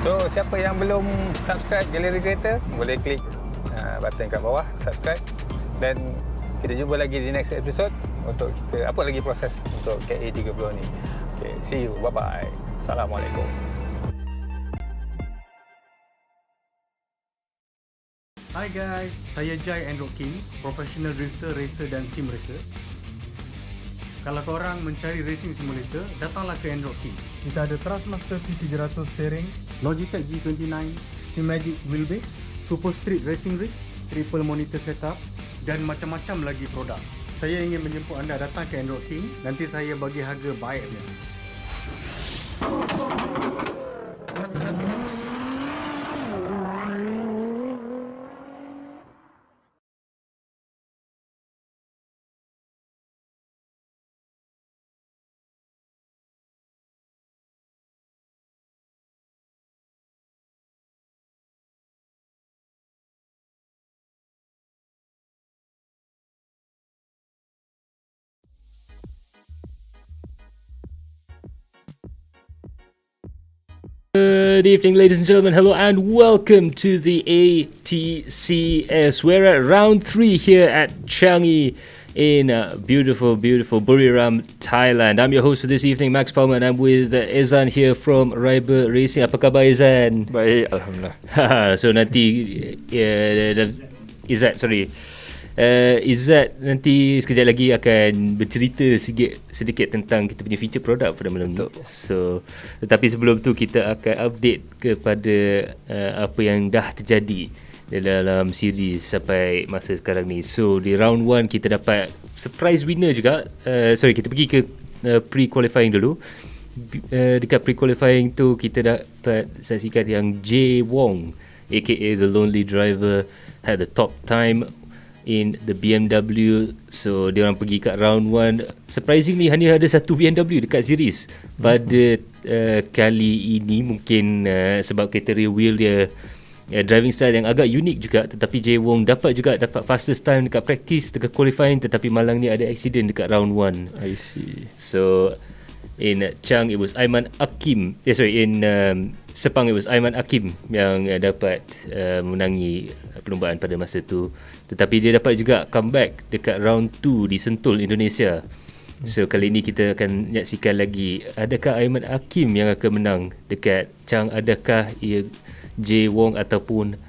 So siapa yang belum subscribe Galeri Kereta, boleh klik button kat bawah subscribe, dan kita jumpa lagi di next episode untuk kita apa lagi proses untuk KA30 ni. Okay, see you, bye bye. Assalamualaikum. Hi guys, saya Jay King, professional drifter, racer dan sim racer. Kalau korang mencari racing simulator, datanglah ke King. Kita ada Trustmaster T300 steering, Logitech G29, Magic wheelbase, Super Street racing rig, triple monitor setup dan macam-macam lagi produk. Saya ingin menjemput anda datang ke King. Nanti saya bagi harga baiknya. Good evening, ladies and gentlemen. Hello and welcome to the ATCS. We're at round 3 here at Changi in beautiful Buriram, Thailand. I'm your host for this evening, Max Palmer, and I'm with Izan here from Reiber Racing. Apa khabar, Izan? Baik, Alhamdulillah. So nanti Izzat nanti sekejap lagi akan bercerita sedikit tentang kita punya feature produk pada malam ni. So, tetapi sebelum tu kita akan update kepada apa yang dah terjadi dalam series sampai masa sekarang ni. So, di round 1 kita dapat surprise winner juga. Kita pergi ke pre-qualifying dulu. Dekat pre-qualifying tu kita dapat saksikan yang Jay Wong, aka the lonely driver, had the top time in the BMW. So dia orang pergi kat round 1. Surprisingly hanya ada satu BMW dekat series pada kali ini. Mungkin sebab kereta rear wheel dia driving style yang agak unik juga. Tetapi Jay Wong dapat fastest time dekat practice, dekat qualifying. Tetapi malang ni ada accident dekat round 1. I see. So in Chang it was Aiman Akim. In Sepang it was Aiman Akim yang dapat menangi perlombaan pada masa tu. Tetapi dia dapat juga comeback dekat round 2 di Sentul, Indonesia. So kali ni kita akan menyaksikan lagi, adakah Aiman Akim yang akan menang dekat Chang, adakah ia Jay Wong, ataupun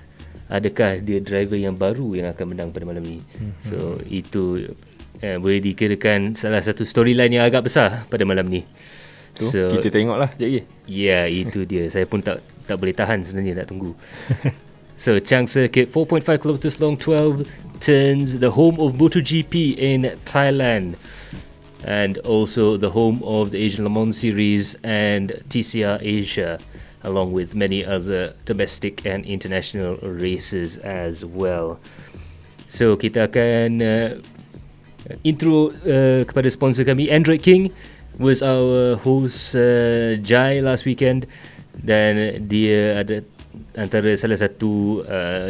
adakah dia driver yang baru yang akan menang pada malam ni. So itu boleh dikirakan salah satu storyline yang agak besar pada malam ni. So kita tengoklah sekejap lagi. Ya, itu dia. Saya pun tak boleh tahan sebenarnya nak tunggu. So Chang Circuit, 4.5 km long, 12 turns, the home of MotoGP in Thailand, and also the home of the Asian Le Mans Series and TCR Asia, along with many other domestic and international races as well. So kita akan intro kepada sponsor kami. Android King was our host Jai last weekend, dan dia ada antara salah satu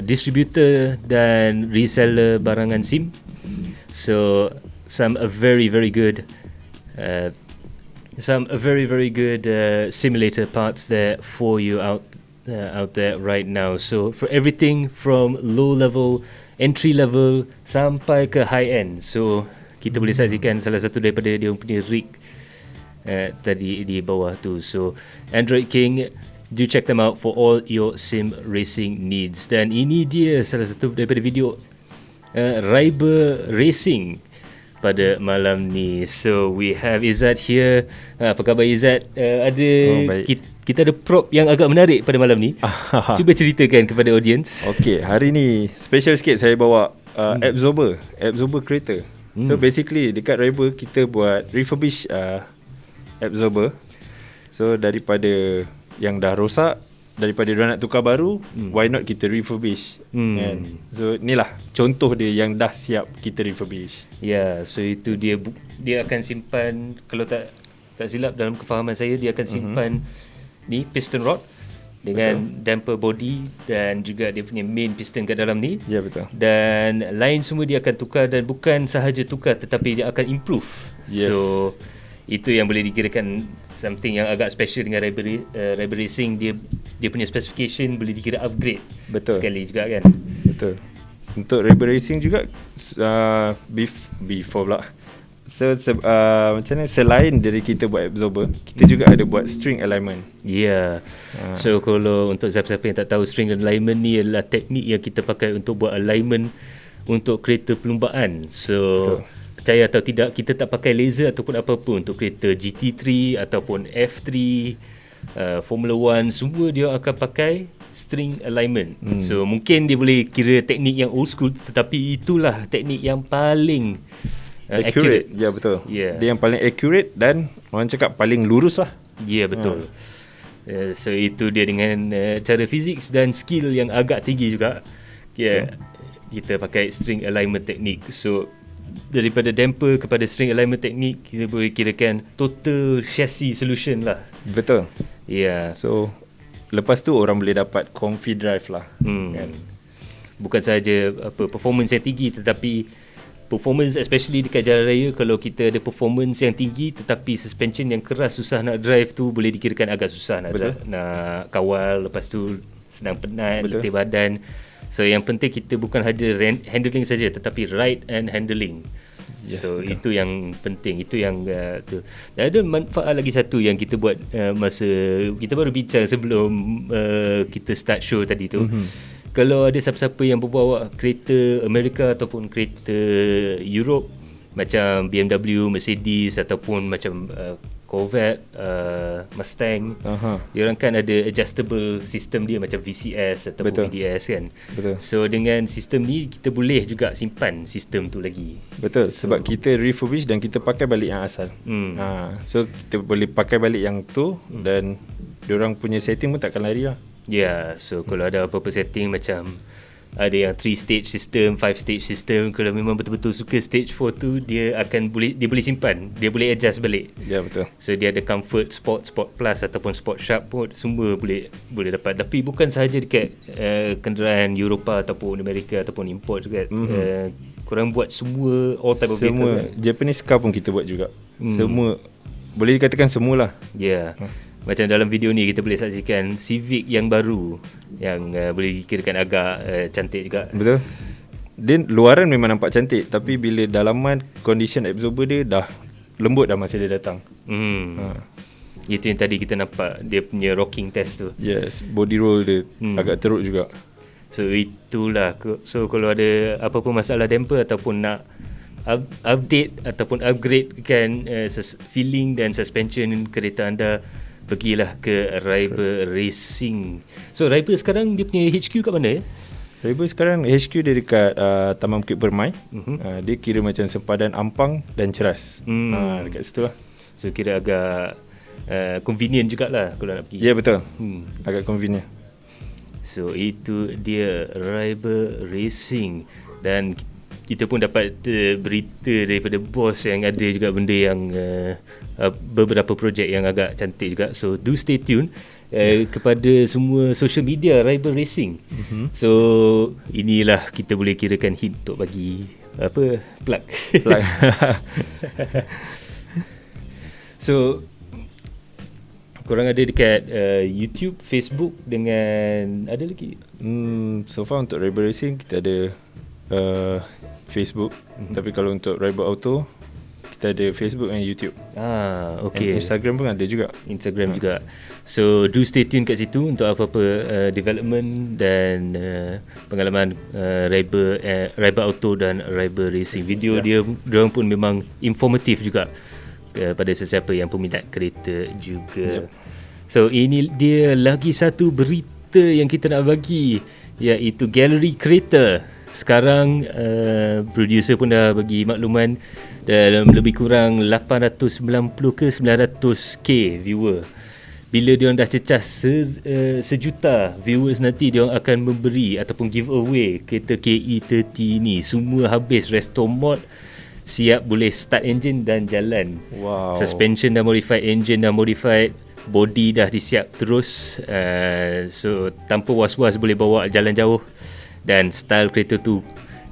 distributor dan reseller barangan SIM. So some very good simulator parts there for you out there right now. So for everything from low level, entry level sampai ke high end. So kita boleh saksikan salah satu daripada dia punya rig tadi di bawah tu. So Android King, do check them out for all your sim racing needs. Dan ini dia salah satu daripada video Reiber Racing pada malam ni. So we have Izzat here. Apa khabar Izzat? Kita ada prop yang agak menarik pada malam ni. Cuba ceritakan kepada audience. Okay, hari ni special sikit. Saya bawa absorber kereta. So basically dekat Reiber kita buat refurbish absorber. So daripada yang dah rosak, daripada dia nak tukar baru, why not kita refurbish. And so inilah contoh dia yang dah siap kita refurbish. So itu dia akan simpan, kalau tak silap dalam kefahaman saya, dia akan simpan ni piston rod dengan damper body dan juga dia punya main piston kat dalam ni. Ya, betul. Dan lain semua dia akan tukar, dan bukan sahaja tukar tetapi dia akan improve. So itu yang boleh dikirakan something yang agak special dengan Reiber Racing. Dia dia punya specification boleh dikira upgrade sekali juga kan. Betul. Untuk Reiber Racing juga before pula. So macam mana, selain dari kita buat absorber, kita juga ada buat string alignment. Ya. Yeah. So kalau untuk siapa-siapa yang tak tahu, string alignment ni adalah teknik yang kita pakai untuk buat alignment untuk kereta perlumbaan. So percaya atau tidak, kita tak pakai laser ataupun apa-apa untuk kereta GT3 ataupun F3, Formula 1, semua dia akan pakai string alignment. So mungkin dia boleh kira teknik yang old school, tetapi itulah teknik yang paling accurate. Ya, betul. Dia yang paling accurate dan orang cakap paling lurus lah. Ya, betul. So itu dia dengan cara fizik dan skill yang agak tinggi juga. Kita pakai string alignment teknik. So daripada damper kepada string alignment teknik, kita boleh kirakan total chassis solution lah. Betul. So lepas tu orang boleh dapat comfy drive lah. Kan? Bukan sahaja performance yang tinggi, tetapi performance especially dekat jalan raya, kalau kita ada performance yang tinggi tetapi suspension yang keras, susah nak drive tu, boleh dikirakan agak susah nak kawal, lepas tu senang penat, letih badan. So yang penting kita bukan hanya handling saja, tetapi ride and handling. So itu yang penting, itu yang tu. Dan ada manfaat lagi satu yang kita buat masa kita baru bincang sebelum kita start show tadi tu. Kalau ada siapa-siapa yang berbawa kereta Amerika ataupun kereta Europe macam BMW, Mercedes ataupun macam Corvette, Mustang, dia orang kan ada adjustable system dia macam VCS ataupun ATCS kan. So dengan sistem ni kita boleh juga simpan sistem tu lagi. Betul, sebab kita refurbish dan kita pakai balik yang asal. So kita boleh pakai balik yang tu dan diorang punya setting pun takkan lari lah. So kalau ada apa-apa setting macam ada yang 3 stage system, 5 stage system, kalau memang betul-betul suka stage 4 tu, dia boleh simpan, dia boleh adjust balik. Betul. So dia ada comfort, sport plus ataupun sport sharp pun semua boleh dapat. Tapi bukan sahaja dekat kenderaan Eropah ataupun Amerika ataupun import juga. Korang buat semua all type of vehicle. Semua Japanese car pun kita buat juga. Semua boleh dikatakan semualah. Macam dalam video ni kita boleh saksikan Civic yang baru yang boleh dikirakan agak cantik juga. Betul. Dia luaran memang nampak cantik, tapi bila dalaman condition absorber dia dah lembut dah masa dia datang. Itu yang tadi kita nampak dia punya rocking test tu. Yes, body roll dia agak teruk juga. So itulah. So kalau ada apa-apa masalah damper ataupun nak update ataupun upgrade kan feeling dan suspension kereta anda, pergilah ke Reiber Racing. So Reiber sekarang dia punya HQ kat mana ya? Reiber sekarang HQ dia dekat Taman Bukit Permai. Dia kira macam sempadan Ampang dan Ceras. Dekat situ lah. So kira agak convenient jugalah kalau nak pergi. Ya, betul. Agak convenient. So itu dia Reiber Racing. Dan kita pun dapat berita daripada bos yang ada juga benda yang beberapa projek yang agak cantik juga. So do stay tune kepada semua social media Reiber Racing. So inilah kita boleh kirakan hint untuk bagi plug. So korang ada dekat YouTube, Facebook dengan ada lagi? So far untuk Reiber Racing kita ada Facebook. Tapi kalau untuk Reiber Auto kita ada Facebook dan YouTube. Okay. Instagram pun ada juga. Instagram juga. So do stay tune kat situ untuk apa-apa development dan pengalaman Reiber Auto dan Reiber Racing. Video dia orang pun memang informatif juga pada sesiapa yang peminat kereta juga. So ini dia lagi satu berita yang kita nak bagi, iaitu Galeri Kereta. Sekarang producer pun dah bagi makluman dalam lebih kurang 890 ke 900k viewer. Bila diorang dah cecah sejuta viewers, nanti diorang akan memberi ataupun give away kereta KE30 ni. Semua habis, resto mod siap, boleh start engine dan jalan. Suspension dah modified, engine dah modified, body dah disiap terus. So tanpa was-was boleh bawa jalan jauh. Dan style kereta tu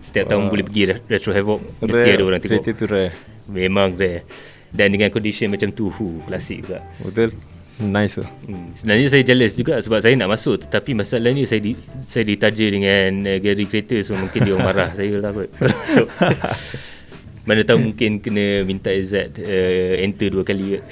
setiap tahun boleh pergi Retro Havoc, mesti ada orang tengok. Kereta tu rare. Memang rare. Dan dengan condition macam tu, klasik juga. Betul. Nice lah. Sebenarnya saya jealous juga sebab saya nak masuk, tetapi masalahnya saya ditaja dengan Galeri Kereta, so mungkin dia orang marah saya lah kot. So, mana tahu mungkin kena minta Izzat enter 2 kali kot.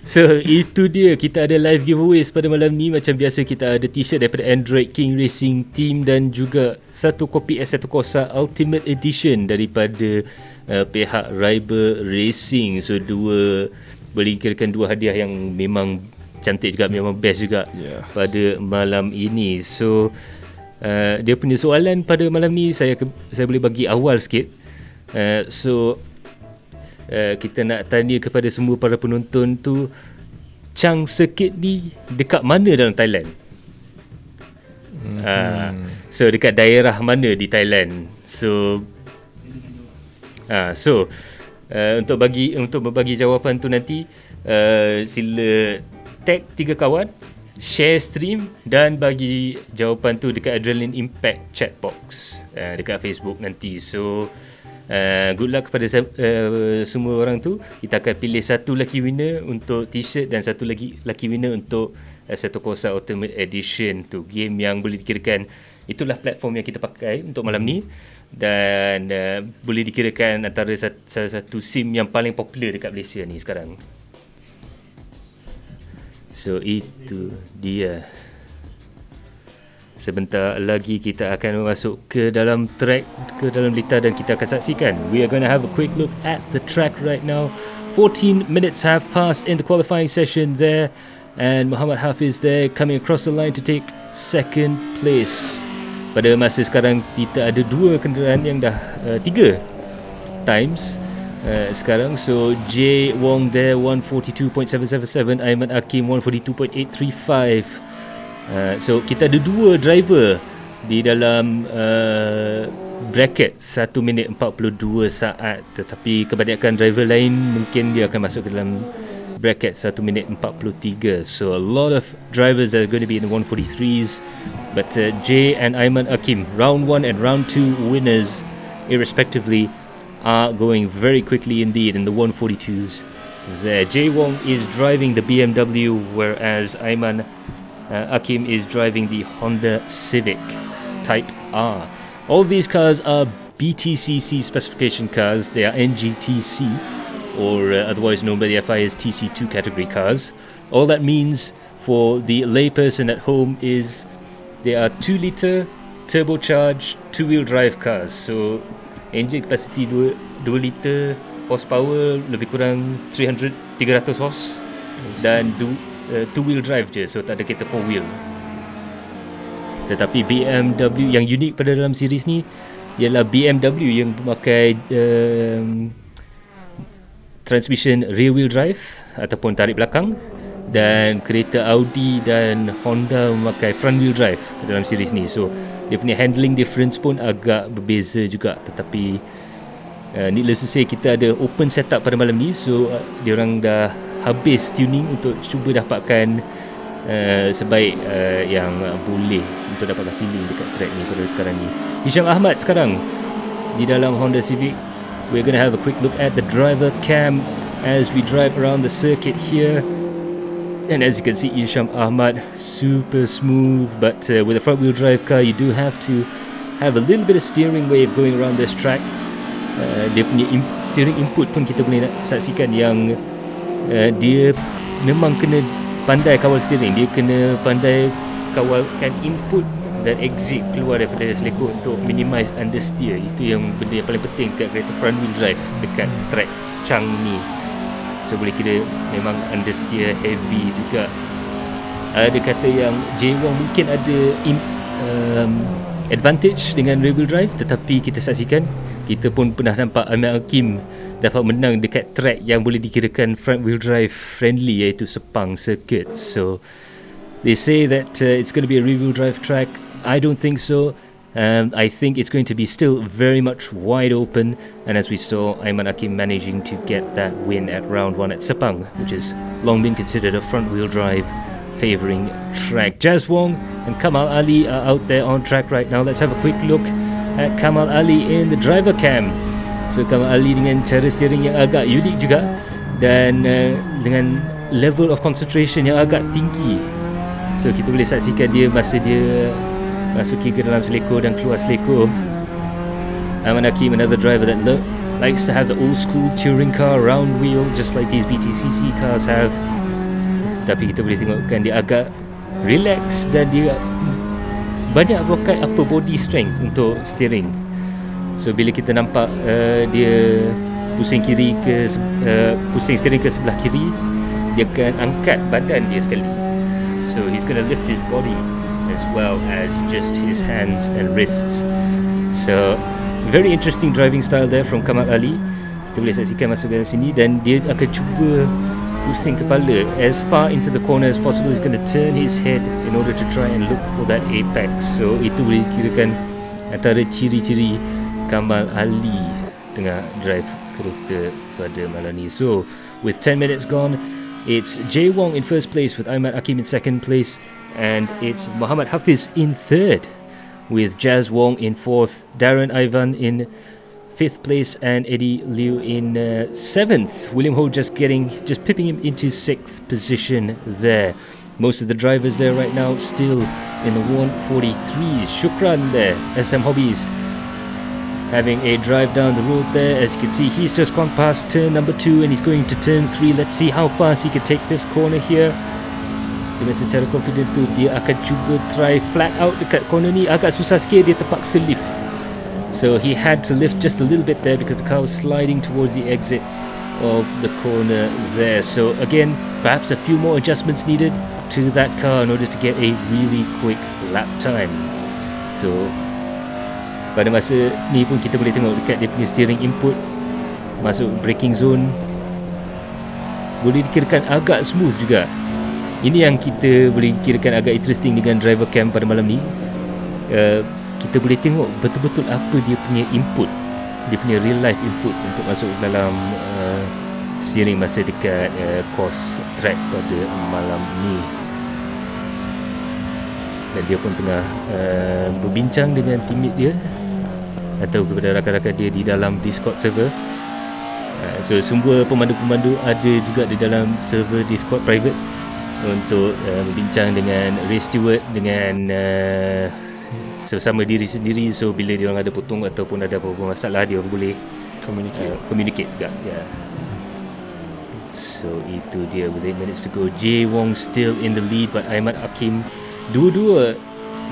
So itu dia, kita ada live giveaways pada malam ni. Macam biasa kita ada t-shirt daripada Android King Racing Team dan juga satu kopi S1 Corsa Ultimate Edition daripada pihak Reiber Racing. So boleh dikirakan 2 hadiah yang memang cantik juga, memang best juga pada malam ini. So dia punya soalan pada malam ni saya boleh bagi awal sikit. Kita nak tanya kepada semua para penonton tu, Chang Circuit ni dekat mana dalam Thailand? So dekat daerah mana di Thailand? So untuk berbagi jawapan tu nanti sila tag 3 kawan, share stream dan bagi jawapan tu dekat Adrenaline Impact chat box dekat Facebook nanti. So good luck kepada semua orang tu. Kita akan pilih satu lucky winner untuk t-shirt dan satu lagi lucky winner untuk satu Corsa Ultimate Edition tu. Game yang boleh dikirakan itulah platform yang kita pakai untuk malam ni, dan boleh dikirakan antara salah satu SIM yang paling popular dekat Malaysia ni sekarang. So itu dia. Sebentar lagi kita akan masuk ke dalam track, ke dalam lita, dan kita akan saksikan. We are going to have a quick look at the track right now. 14 minutes have passed in the qualifying session there, and Muhammad Hafiz there coming across the line to take second place. Pada masa sekarang kita ada 2 kenderaan yang dah 3 times sekarang. So Jay Wong there 142.777, Aiman Hakim 142.835. So kita ada 2 driver di dalam bracket 1 minit 42 saat, tetapi kebanyakan driver lain mungkin dia akan masuk ke dalam bracket 1 minit 43. So a lot of drivers are going to be in the 143s, but Jay and Aiman Hakim, round 1 and round 2 winners irrespectively, are going very quickly indeed in the 142s there. Jay Wong is driving the BMW, whereas Aiman Hakim is driving the Honda Civic Type R. All these cars are BTCC specification cars. They are NGTC, or otherwise known by the FIA as TC2 category cars. All that means for the layperson at home is they are 2-litre turbocharged 2-wheel drive cars. So engine capacity 2 litre, horsepower lebih kurang 300 horse, dan 2-wheel drive je, so tak ada kereta 4-wheel. Tetapi BMW yang unik pada dalam series ni ialah BMW yang memakai transmission rear-wheel drive ataupun tarik belakang, dan kereta Audi dan Honda memakai front-wheel drive dalam series ni. So dia punya handling difference pun agak berbeza juga. Tetapi needless to say, kita ada open setup pada malam ni, so diorang dah habis tuning untuk cuba dapatkan sebaik yang boleh untuk dapatkan feeling dekat track ni pada sekarang ni. Hisham Ahmad sekarang di dalam Honda Civic. We're going to have a quick look at the driver cam as we drive around the circuit here, and as you can see, Hisham Ahmad super smooth, but with a front wheel drive car you do have to have a little bit of steering wave going around this track. Dia punya steering input pun kita boleh saksikan yang dia memang kena pandai kawal steering. Dia kena pandai kawalkan input dan exit keluar daripada selekor untuk minimize understeer. Itu yang benda yang paling penting dekat kereta front wheel drive dekat track Chang ni. So boleh kira memang understeer heavy juga. Ada kata yang Jay Wong mungkin ada advantage dengan rear wheel drive, tetapi kita saksikan, kita pun pernah nampak Aiman Hakim dapat menang dekat track yang boleh dikirakan front wheel drive friendly, iaitu Sepang Circuit. So they say that it's going to be a rear wheel drive track. I don't think so. I think it's going to be still very much wide open, and as we saw, Aiman Hakim managing to get that win at round 1 at Sepang, which has long been considered a front wheel drive favouring track. Jaz Wong and Kamal Ali are out there on track right now. Let's have a quick look at Kamal Ali in the driver cam. So Kamal Ali dengan cara steering yang agak unik juga. dan dengan level of concentration yang agak tinggi. So kita boleh saksikan dia masa dia masuki ke dalam selekor dan keluar selekor. Ahmad Hakim, another driver that likes to have the old school touring car round wheel just like these BTCC cars have. Tapi kita boleh tengokkan dia agak relax dan dia banyak pakai upper body strength untuk steering. So bila kita nampak dia pusing steering ke sebelah kiri, dia akan angkat badan dia sekali. So he's going to lift his body as well as just his hands and wrists. So very interesting driving style there from Kamal Ali. Kita boleh saksikan masuk ke sini dan dia akan cuba pusing kepala as far into the corner as possible. He's going to turn his head in order to try and look for that apex. So itu boleh dikirakan antara ciri-ciri Kamal Ali tengah drive kereta pada malam ni. So with 10 minutes gone, it's Jay Wong in first place with Ahmad Hakim in second place, and it's Muhammad Hafiz in third with Jazz Wong in fourth, Darren Ivan in fifth place, and Eddie Liu in seventh. William Ho just pipping him into sixth position there. Most of the drivers there right now still in the 143. Shukran there, SM Hobbies, having a drive down the road there. As you can see, he's just gone past turn number 2 and he's going to turn 3. Let's see how fast he can take this corner here. Dengan secara confident tu, dia akan cuba try flat out dekat corner ni. Agak susah sikit, dia terpaksa lift. So he had to lift just a little bit there because the car was sliding towards the exit of the corner there. So again, perhaps a few more adjustments needed to that car in order to get a really quick lap time. So pada masa ni pun kita boleh tengok dekat dia punya steering input masuk braking zone, boleh dikirakan agak smooth juga. Ini yang kita boleh kirakan agak interesting dengan driver cam pada malam ni. Kita boleh tengok betul-betul apa dia punya input, dia punya real life input untuk masuk dalam steering masa dekat course track pada malam ni. Dan dia pun tengah berbincang dengan teammate dia atau kepada rakan-rakan dia di dalam Discord server. So semua pemandu-pemandu ada juga di dalam server Discord private untuk berbincang dengan race steward, dengan sesama diri sendiri. So bila dia orang ada potong ataupun ada apa-apa masalah, dia orang boleh communicate juga. So itu dia with 8 minutes to go. Jay Wong still in the lead, but Ahmad Hakim dua-dua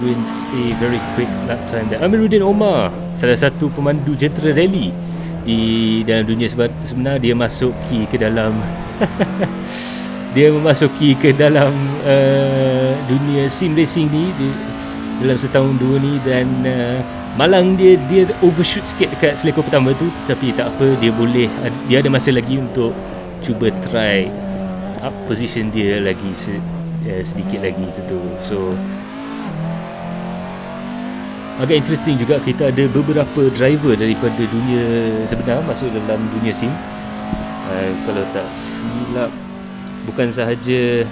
wins a very quick lap time there. Amiruddin Omar, salah satu pemandu jentera rally di dalam dunia sebenar, dia masuki ke dalam dia memasuki ke dalam dunia sim racing ni dalam setahun dua ni. Dan malang dia overshoot sikit dekat selekor pertama tu, tapi tak apa, dia ada masa lagi untuk cuba try up position dia lagi sedikit lagi tu. So agak interesting juga, kita ada beberapa driver daripada dunia sebenar masuk dalam dunia sim. Kalau tak silap, bukan sahaja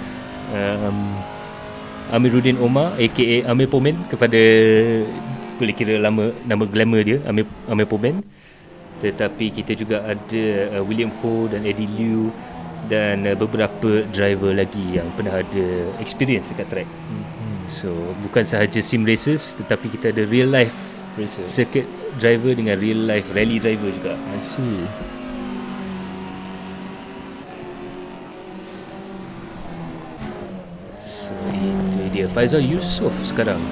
Amiruddin Omar aka Amir Pomen, kepada boleh kira nama glamour dia Amir Pomen, tetapi kita juga ada William Ho dan Eddie Liu dan beberapa driver lagi yang pernah ada experience dekat track. So bukan sahaja sim racers, tetapi kita ada real life racer, circuit driver dengan real life rally driver juga. I see. So itu dia Faizal Yusof sekarang.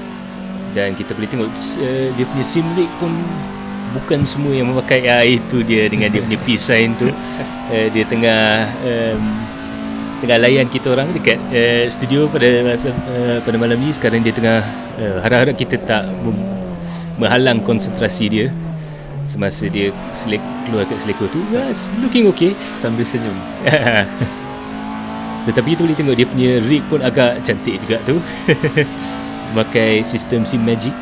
Dan kita boleh tengok dia punya sim rig pun bukan semua yang memakai itu dia dengan dia punya peace sign tu. Dia tengah layan kita orang dekat studio pada malam ni. Sekarang dia tengah harap-harap kita tak menghalang konsentrasi dia semasa dia keluar kat selekor tu. It's looking okay Sambil senyum. Tetapi kita boleh tengok dia punya rig pun agak cantik juga tu. Pakai sistem Sim Magic.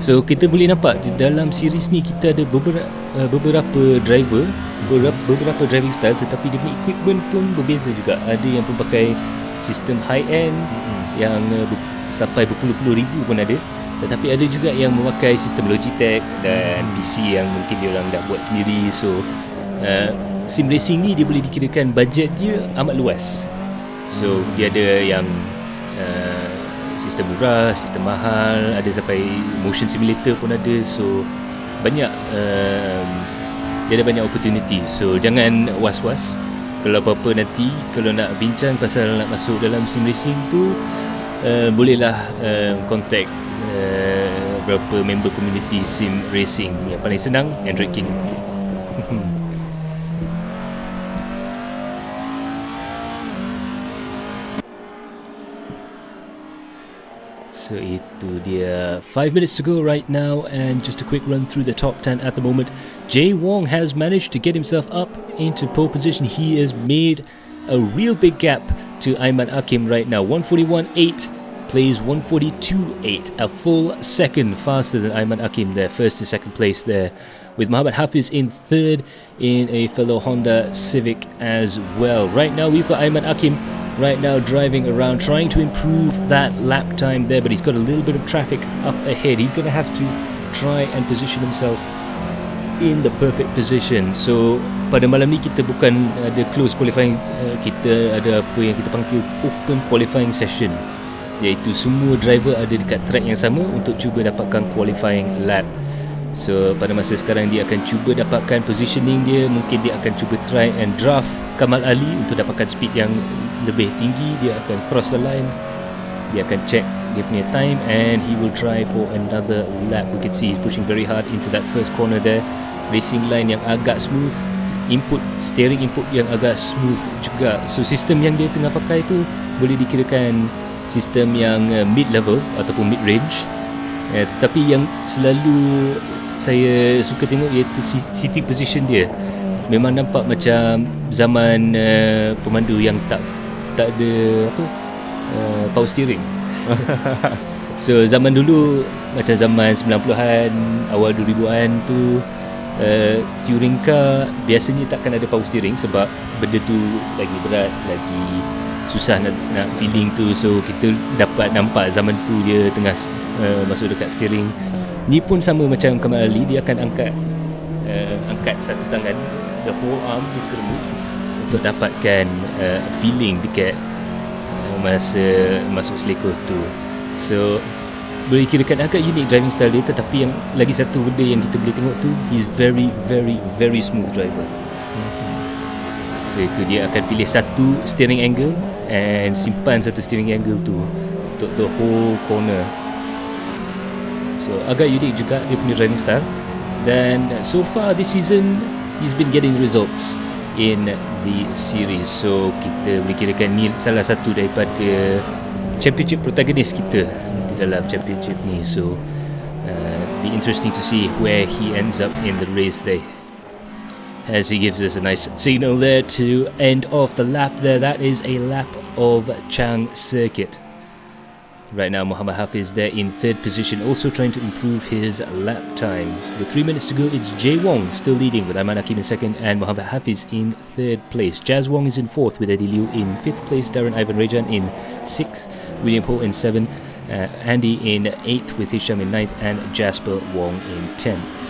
So kita boleh nampak di dalam series ni kita ada beberapa driver, beberapa driving style, tetapi dia punya equipment pun berbeza juga. Ada yang pun pakai sistem high end yang sampai berpuluh-puluh ribu pun ada. Tetapi ada juga yang memakai sistem Logitech dan PC yang mungkin dia orang dah buat sendiri. So sim racing ni dia boleh dikirakan bajet dia amat luas. So dia ada yang sistem murah, sistem mahal, ada sampai motion simulator pun ada. So banyak dia ada banyak opportunity. So jangan was-was. Kalau apa-apa nanti, kalau nak bincang pasal nak masuk dalam sim racing tu, bolehlah contact berapa member community sim racing. Yang paling senang Android King. So itu dia. 5 minutes to go right now, and just a quick run through the top 10 at the moment. Jay Wong has managed to get himself up into pole position. He has made a real big gap to Aiman Hakim right now. 141.8 plays 142.8, a full second faster than Aiman Hakim there, first to second place there, with Muhammad Hafiz in third in a fellow Honda Civic as well. Right now we've got Aiman Hakim right now driving around, trying to improve that lap time there, but he's got a little bit of traffic up ahead. He's going to have to try and position himself in the perfect position. So pada malam ni kita bukan ada close qualifying, kita ada apa yang kita panggil open qualifying session, iaitu semua driver ada dekat track yang sama untuk cuba dapatkan qualifying lap. So pada masa sekarang dia akan cuba dapatkan positioning dia. Mungkin dia akan cuba try and draft Kamal Ali untuk dapatkan speed yang lebih tinggi. Dia akan cross the line, dia akan check dia punya time, and he will try for another lap. We can see he's pushing very hard into that first corner there. Racing line yang agak smooth, steering input yang agak smooth juga. So sistem yang dia tengah pakai tu boleh dikirakan sistem yang mid-level ataupun mid-range. Tetapi yang selalu saya suka tengok iaitu sitting position dia. Memang nampak macam zaman pemandu yang tak ada power steering. So zaman dulu, macam zaman 90-an, awal 2000-an tu, touring car biasanya takkan ada power steering sebab benda tu lagi berat, lagi susah nak feeling tu. So kita dapat nampak zaman tu dia tengah masuk dekat steering. Ni pun sama macam Kamal Ali, dia akan angkat satu tangan, the whole arm is going to move untuk dapatkan feeling dekat masa masuk selekor tu. So boleh kirakan agak unik driving style dia. Tetapi yang lagi satu benda yang kita boleh tengok tu, he's very very very smooth driver. So itu dia akan pilih satu steering angle and simpan satu steering angle tu untuk the whole corner. So agak unik juga dia punya driving style. Dan so far this season he's been getting results in the series. So kita boleh kirakan ni salah satu daripada championship protagonist kita di dalam championship ni. So be interesting to see where he ends up in the race day, as he gives us a nice signal there to end off the lap there. That is a lap of Chang Circuit. Right now Muhammad Hafiz there in third position, also trying to improve his lap time. With 3 minutes to go, it's Jay Wong still leading with Aiman Hakim in second and Muhammad Hafiz in third place. Jazz Wong is in fourth with Eddie Liu in fifth place, Darren Ivan Rejan in sixth, William Ho in seventh, Andy in eighth with Hisham in ninth, and Jasper Wong in 10th.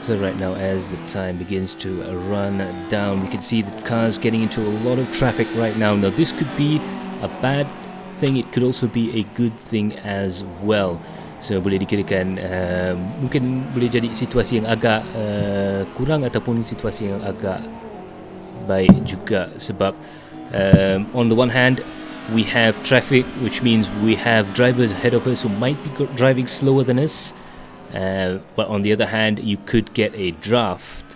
So right now, as the time begins to run down, we can see the cars getting into a lot of traffic right now. Now this could be a bad thing, it could also be a good thing as well. So boleh dikirakan mungkin boleh jadi situasi yang agak kurang ataupun situasi yang agak baik juga. Sebab on the one hand we have traffic, which means we have drivers ahead of us who might be driving slower than us. But on the other hand, you could get a draft.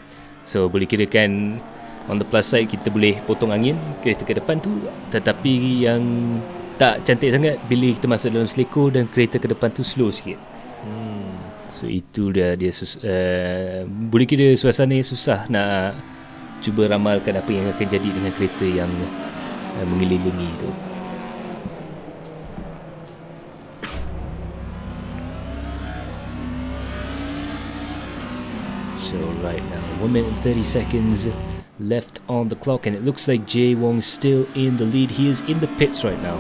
So boleh kirakan on the plus side, kita boleh potong angin kereta ke depan tu. Tetapi yang tak cantik sangat bila kita masuk dalam selekor dan kereta ke depan tu slow sikit. So itu dia boleh kira suasana yang susah nak cuba ramalkan apa yang akan jadi dengan kereta yang mengelilingi tu. So right now 1 minute and 30 seconds left on the clock, and it looks like Jay Wong still in the lead. He is in the pits right now.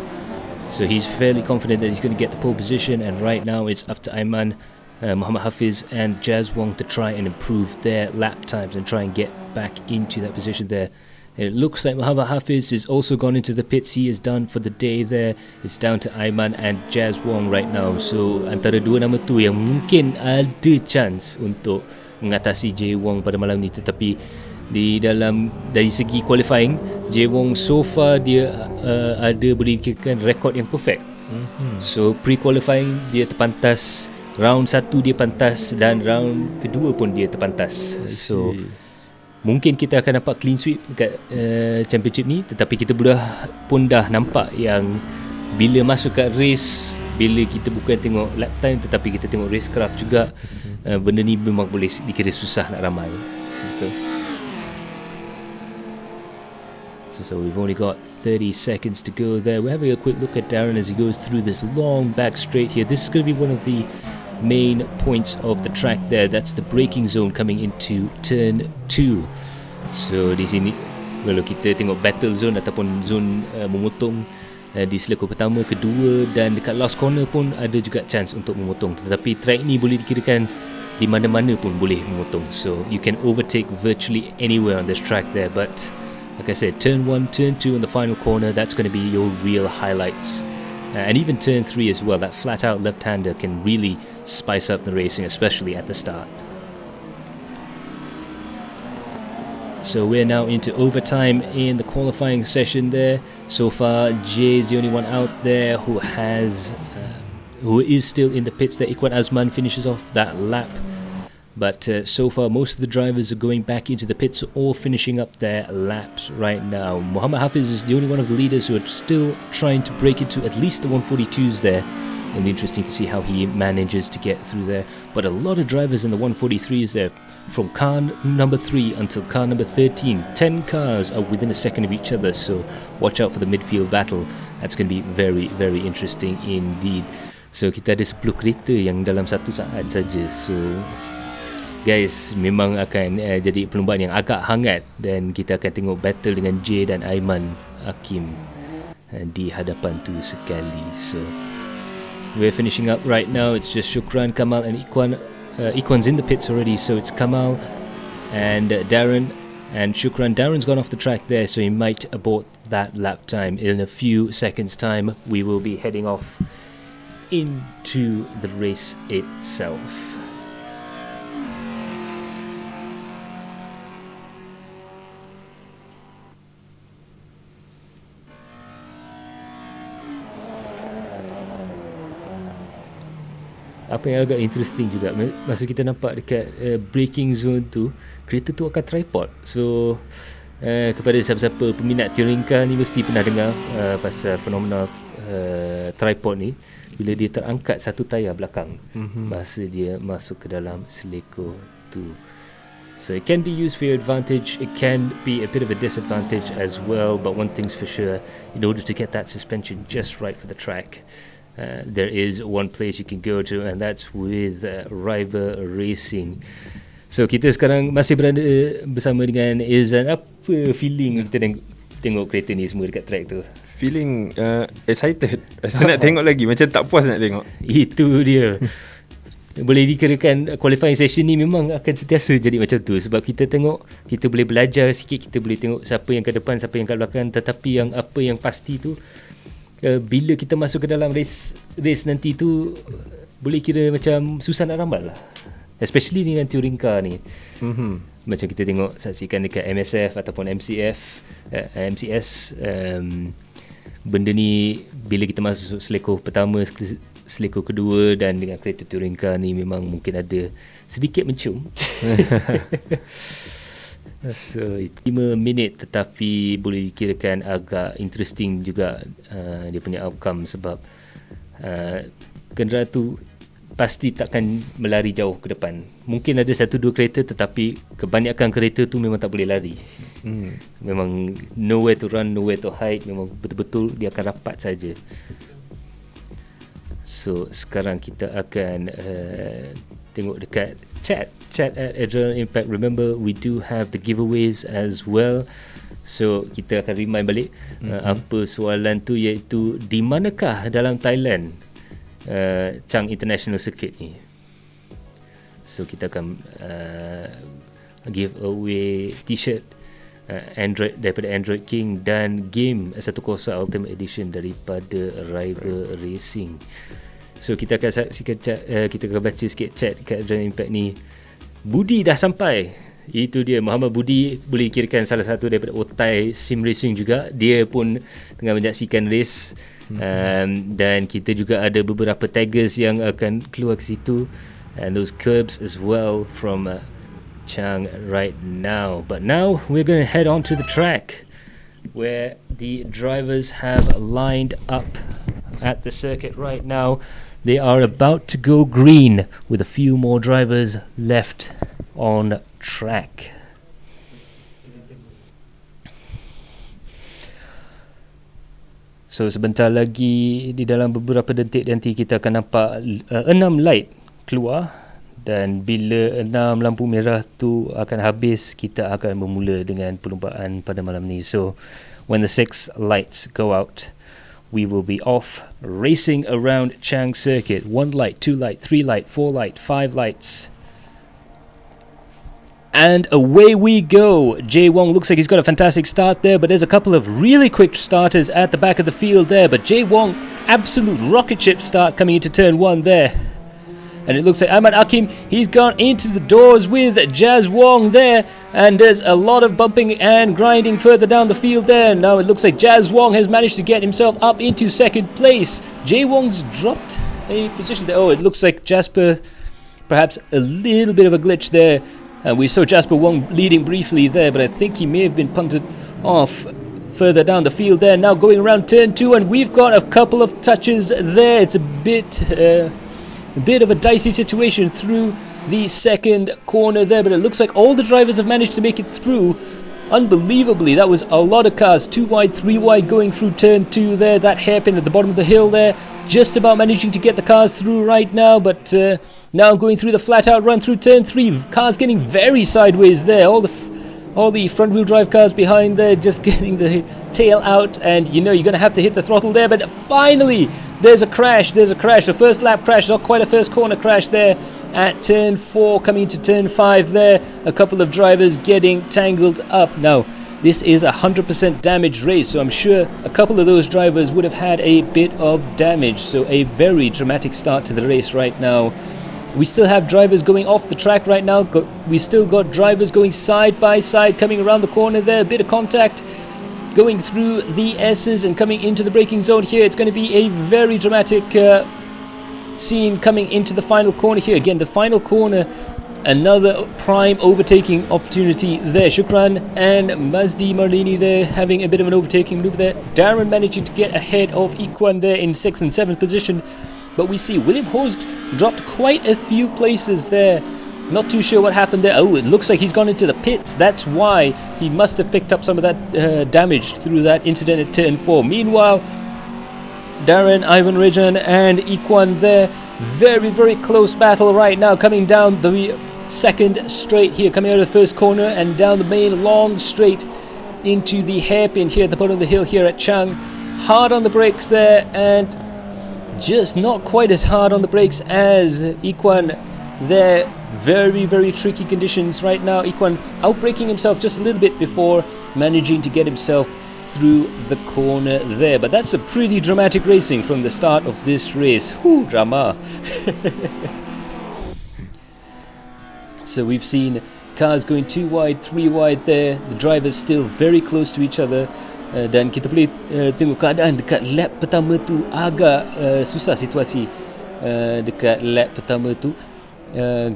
So he's fairly confident that he's going to get the pole position, and right now it's up to Aiman, Muhammad Hafiz and Jay Wong to try and improve their lap times and try and get back into that position there. And it looks like Muhammad Hafiz has also gone into the pits. He is done for the day there. It's down to Aiman and Jay Wong right now. So antara dua nama tu yang mungkin ada chance untuk mengatasi Jay Wong pada malam ni, tetapi dari segi qualifying, Jay Wong so far dia ada boleh dikirakan rekod yang perfect. So pre-qualifying dia terpantas, round 1 dia pantas, dan round kedua pun dia terpantas. So mungkin kita akan nampak clean sweep dekat championship ni, tetapi kita pun dah nampak yang bila masuk kat race, bila kita bukan tengok lap time tetapi kita tengok racecraft juga, benda ni memang boleh dikira susah nak ramal. Betul. So we've only got 30 seconds to go there. We're having a quick look at Darren as he goes through this long back straight here. This is going to be one of the main points of the track there. That's the braking zone coming into turn 2. So di sini kalau kita tengok battle zone ataupun zone memotong di selekor pertama, kedua, dan dekat last corner pun ada juga chance untuk memotong, tetapi track ni boleh dikirakan di mana-mana pun boleh memotong. So you can overtake virtually anywhere on this track there, but like I said, turn 1, turn 2 and the final corner, that's going to be your real highlights. And even turn 3 as well, that flat out left-hander can really spice up the racing, especially at the start. So we're now into overtime in the qualifying session there. So far, Jay is the only one out there who is still in the pits there. Ikhwan Azman finishes off that lap. But so far, most of the drivers are going back into the pits or finishing up their laps right now. Muhammad Hafiz is the only one of the leaders who are still trying to break into at least the 142s there. And interesting to see how he manages to get through there. But a lot of drivers in the 143s there, from car number 3 until car number 13. 10 cars are within a second of each other, so watch out for the midfield battle. That's going to be very, very interesting indeed. So kita ada 10 kereta yang dalam satu saat saja. So guys, memang akan jadi perlombaan yang agak hangat, dan kita akan tengok battle dengan Jay dan Aiman Hakim di hadapan tu sekali. So we're finishing up right now. It's just Shukran, Kamal and Ikhwan. Ikhwan's in the pits already, so it's Kamal and Darren and Shukran. Darren's gone off the track there, so he might abort that lap time. In a few seconds time, we will be heading off into the race itself. Apa yang agak interesting juga, masa kita nampak dekat braking zone tu, kereta tu akan tripod. So kepada siapa-siapa peminat touring car ni mesti pernah dengar pasal fenomena tripod ni, bila dia terangkat satu tayar belakang masa dia masuk ke dalam selekor tu. So it can be used for your advantage, it can be a bit of a disadvantage as well, but one thing's for sure, in order to get that suspension just right for the track, there is one place you can go to, and that's with Reiber Racing. So kita sekarang masih berada bersama dengan Izan. Apa feeling kita tengok kereta ni semua dekat track tu? Feeling excited. Rasa nak tengok lagi, macam tak puas nak tengok. Itu dia. Boleh dikirakan qualifying session ni memang akan sentiasa jadi macam tu, sebab kita tengok, kita boleh belajar sikit, kita boleh tengok siapa yang ke depan, siapa yang kat belakang, tetapi yang apa yang pasti tu, bila kita masuk ke dalam race nanti tu, boleh kira macam susah nak ramal lah, especially dengan touring car ni. Macam kita tengok, saksikan dekat MSF ataupun MCS, benda ni bila kita masuk selekor pertama, selekor kedua, dan dengan kereta touring car ni memang mungkin ada sedikit mencium. So 5 minit, tetapi boleh dikirakan agak interesting juga dia punya outcome, sebab kenderaan tu pasti takkan melari jauh ke depan. Mungkin ada 1-2 kereta, tetapi kebanyakan kereta tu memang tak boleh lari. Memang nowhere to run, nowhere to hide, memang betul-betul dia akan rapat saja. So sekarang kita akan tengok dekat chat at Adrenaline Impact. Remember, we do have the giveaways as well. So kita akan remind balik apa soalan tu, iaitu di manakah dalam Thailand Chang International Circuit ni. So kita akan give away t-shirt Android daripada Android King dan game S10 Ultimate Edition daripada Reiber Racing. So kita akan saksikan kita akan baca sikit chat kat Adrenaline Impact ni. Budi dah sampai. Itu dia, Muhammad Budi, boleh kirakan salah satu daripada otai sim racing juga. Dia pun tengah menyaksikan race. Dan kita juga ada beberapa taggers yang akan keluar ke situ, and those curbs as well from Chang right now. But now we're going to head on to the track where the drivers have lined up at the circuit right now. They are about to go green with a few more drivers left on track. So sebentar lagi, di dalam beberapa detik nanti, kita akan nampak 6 light keluar, dan bila 6 lampu merah tu akan habis, kita akan bermula dengan perlumbaan pada malam ni. So when the 6 lights go out, we will be off racing around Chang Circuit. 1 light, 2 light, 3 light, 4 light, 5 lights. And away we go. Jay Wong looks like he's got a fantastic start there, but there's a couple of really quick starters at the back of the field there. But Jay Wong, absolute rocket ship start coming into turn 1 there. And it looks like Ahmad Akim, he's gone into the doors with Jazz Wong there. And there's a lot of bumping and grinding further down the field there. Now it looks like Jazz Wong has managed to get himself up into second place. Jay Wong's dropped a position there. Oh, it looks like Jasper, perhaps a little bit of a glitch there. We saw Jasper Wong leading briefly there, but I think he may have been punted off further down the field there. Now going around turn 2, and we've got a couple of touches there. It's a bit of a dicey situation through the second corner there, but it looks like all the drivers have managed to make it through. Unbelievably, that was a lot of cars, 2 wide, 3 wide going through turn 2 there. That hairpin at the bottom of the hill there, just about managing to get the cars through right now, but now going through the flat out run through turn 3, cars getting very sideways there. All the front wheel drive cars behind there just getting the tail out, and you know you're going to have to hit the throttle there. But finally there's a crash, the first lap crash, not quite a first corner crash there at turn 4 coming into turn 5 there. A couple of drivers getting tangled up. Now this is a 100% damage race, so I'm sure a couple of those drivers would have had a bit of damage. So a very dramatic start to the race right now. We still have drivers going off the track right now. We still got drivers going side by side, coming around the corner there. A bit of contact going through the S's and coming into the braking zone here. It's going to be a very dramatic scene coming into the final corner here. Again, the final corner, another prime overtaking opportunity there. Shukran and Mazdi Marlini there having a bit of an overtaking move there. Darren managing to get ahead of Ikwan there in 6th and 7th position. But we see William Horst dropped quite a few places there. Not too sure what happened there. Oh, it looks like he's gone into the pits. That's why he must have picked up some of that damage through that incident at turn 4. Meanwhile, Darren, Ivan Rejan and Ikwan there. Very, very close battle right now, coming down the second straight here, coming out of the first corner and down the main long straight into the hairpin here at the bottom of the hill here at Chang. Hard on the brakes there, and just not quite as hard on the brakes as Ikwan there. Very, very tricky conditions right now. Ikwan outbraking himself just a little bit before managing to get himself through the corner there. But that's a pretty dramatic racing from the start of this race. Whoo, drama. So we've seen cars going 2 wide, 3 wide there. The drivers still very close to each other. Dan kita boleh tengok keadaan dekat lap pertama tu agak susah situasi. Dekat lap pertama tu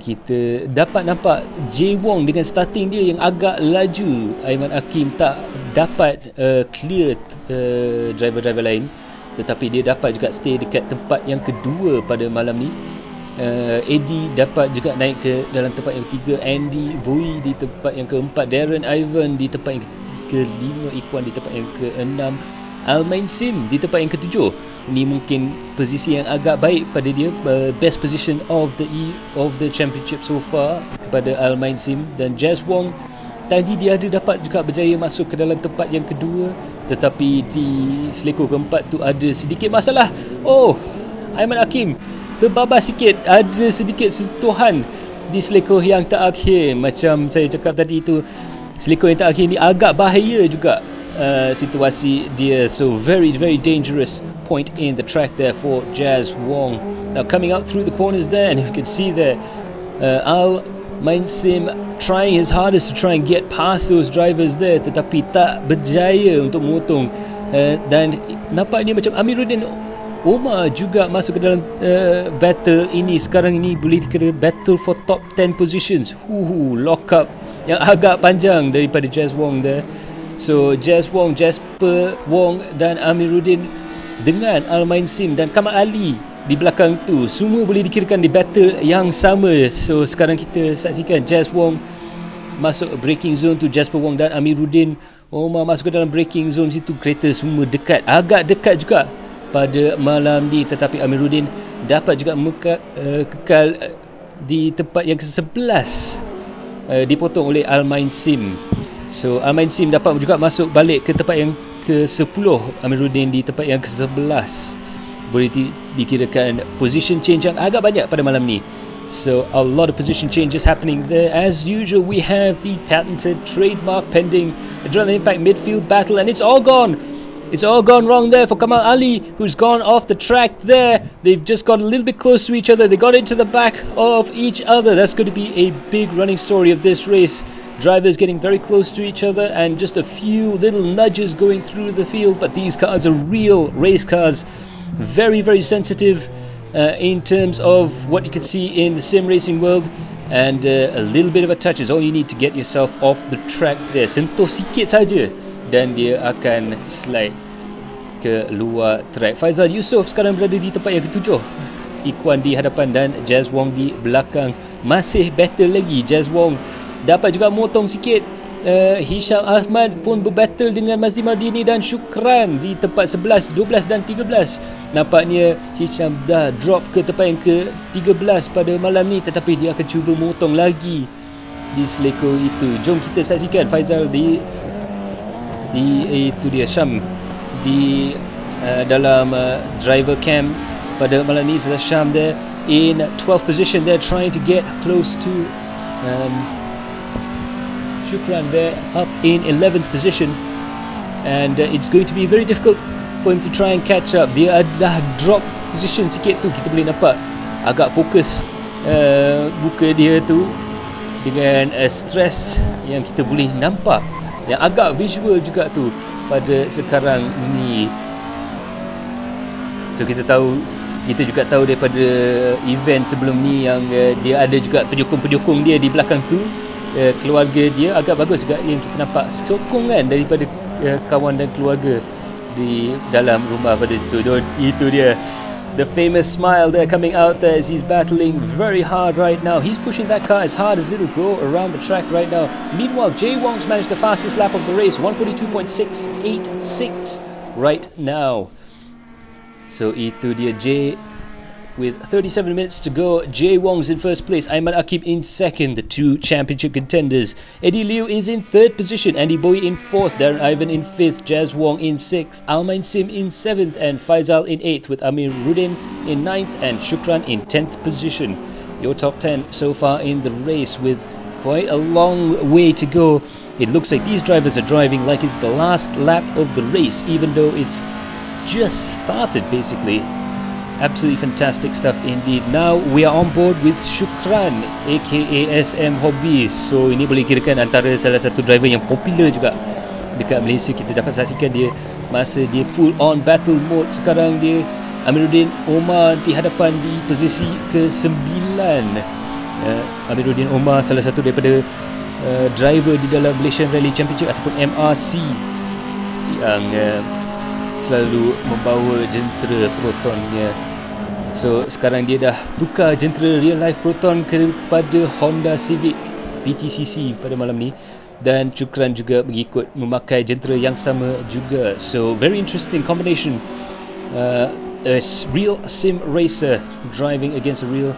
kita dapat nampak Jay Wong dengan starting dia yang agak laju. Aiman Hakim tak dapat clear driver-driver lain, tetapi dia dapat juga stay dekat tempat yang kedua pada malam ni. Eddie dapat juga naik ke dalam tempat yang ketiga. Andy Bowie di tempat yang keempat. Darren Ivan di tempat yang kelima. Ikwan di tempat yang keenam. Almain Sim di tempat yang ketujuh. Ini mungkin posisi yang agak baik pada dia, best position of the championship so far kepada Almain Sim. Dan Jazz Wong tadi dia ada dapat juga berjaya masuk ke dalam tempat yang kedua, tetapi di selekor keempat tu ada sedikit masalah. Aiman Hakim terbabas sikit, ada sedikit sentuhan di selekor yang terakhir. Macam saya cakap tadi tu, selekor yang terakhir ni agak bahaya juga situasi dia. So very dangerous point in the track there for Jazz Wong. Now coming out through the corners there, and you can see there Al Mainsim trying his hardest to try and get past those drivers there, tetapi tak berjaya untuk memotong. Dan nampaknya macam Amiruddin Omar juga masuk ke dalam battle ini. Sekarang ini boleh dikira battle for top 10 positions. Lock up yang agak panjang daripada Jazz Wong there. So Jazz Wong, Jasper Wong dan Amiruddin dengan Al-Main Sim dan Kamal Ali di belakang tu, semua boleh dikirakan di battle yang sama. So sekarang kita saksikan Jazz Wong masuk braking zone tu, Jasper Wong dan Amiruddin Omar masuk ke dalam braking zone situ. Kereta semua dekat, agak dekat juga pada malam ni, tetapi Amiruddin dapat juga kekal di tempat yang ke-11, dipotong oleh Al-Main Sim. So Al-Main Sim dapat juga masuk balik ke tempat yang ke-10, Amiruddin di tempat yang ke-11. Boleh dikirakan position change yang agak banyak pada malam ni. So a lot of position changes happening there. As usual, we have the patented trademark pending adrenaline impact midfield battle, and it's all gone. It's all gone wrong there for Kamal Ali, who's gone off the track there. They've just got a little bit close to each other. They got into the back of each other. That's going to be a big running story of this race. Drivers getting very close to each other and just a few little nudges going through the field. But these cars are real race cars. Very sensitive in terms of what you can see in the sim racing world. And a little bit of a touch is all you need to get yourself off the track there. Sentuh sikit saja dan dia akan slide ke luar track. Faizal Yusof sekarang berada di tempat yang ke-7, Ikhwan di hadapan dan Jazz Wong di belakang. Masih battle lagi. Jazz Wong dapat juga motong sikit. Hisham Ahmad pun berbattle dengan Mazdi Mardini dan Syukran di tempat 11, 12 dan 13. Nampaknya Hisham dah drop ke tempat yang ke-13 pada malam ni, tetapi dia akan cuba motong lagi di selekor itu. Jom kita saksikan Faizal di itu dia Syam di dalam driver cam pada malam ni. Syam there in 12th position, they're trying to get close to Shukran there up in 11th position, and it's going to be very difficult for him to try and catch up. Dia dah drop position sikit tu, kita boleh nampak agak fokus muka dia tu dengan stress yang kita boleh nampak, yang agak visual juga tu pada sekarang ni. So kita juga tahu daripada event sebelum ni yang dia ada juga penyokong-penyokong dia di belakang tu. Keluarga dia agak bagus juga yang kita nampak sokongan daripada kawan dan keluarga di dalam rumah pada situ. Itu dia, the famous smile there coming out there as he's battling very hard right now. He's pushing that car as hard as it'll go around the track right now. Meanwhile, Jay Wong's managed the fastest lap of the race, 142.686 right now. So itu dia Jay with 37 minutes to go. Jay Wong's in first place, Aiman Akib in second, the two championship contenders. Eddie Liu is in third position, Andy Bowie in fourth, Darren Ivan in fifth, Jazz Wong in sixth, Almain Sim in seventh, and Faizal in eighth, with Amir Rudin in ninth and Shukran in 10th position. Your top 10 so far in the race, with quite a long way to go. It looks like these drivers are driving like it's the last lap of the race, even though it's just started basically. Absolutely fantastic stuff indeed. Now we are on board with Shukran, aka SM Hobbies. So ini boleh kirakan antara salah satu driver yang popular juga dekat Malaysia. Kita dapat saksikan dia masa dia full on battle mode. Sekarang dia Amiruddin Omar di hadapan di posisi ke-9. Amiruddin Omar salah satu daripada driver di dalam Malaysian Rally Championship ataupun MRC yang selalu membawa jentera Protonnya. So sekarang dia dah tukar jentera real life Proton kepada Honda Civic PTCC pada malam ni, dan Cukran juga mengikut memakai jentera yang sama juga. So very interesting combination. A real sim racer driving against a real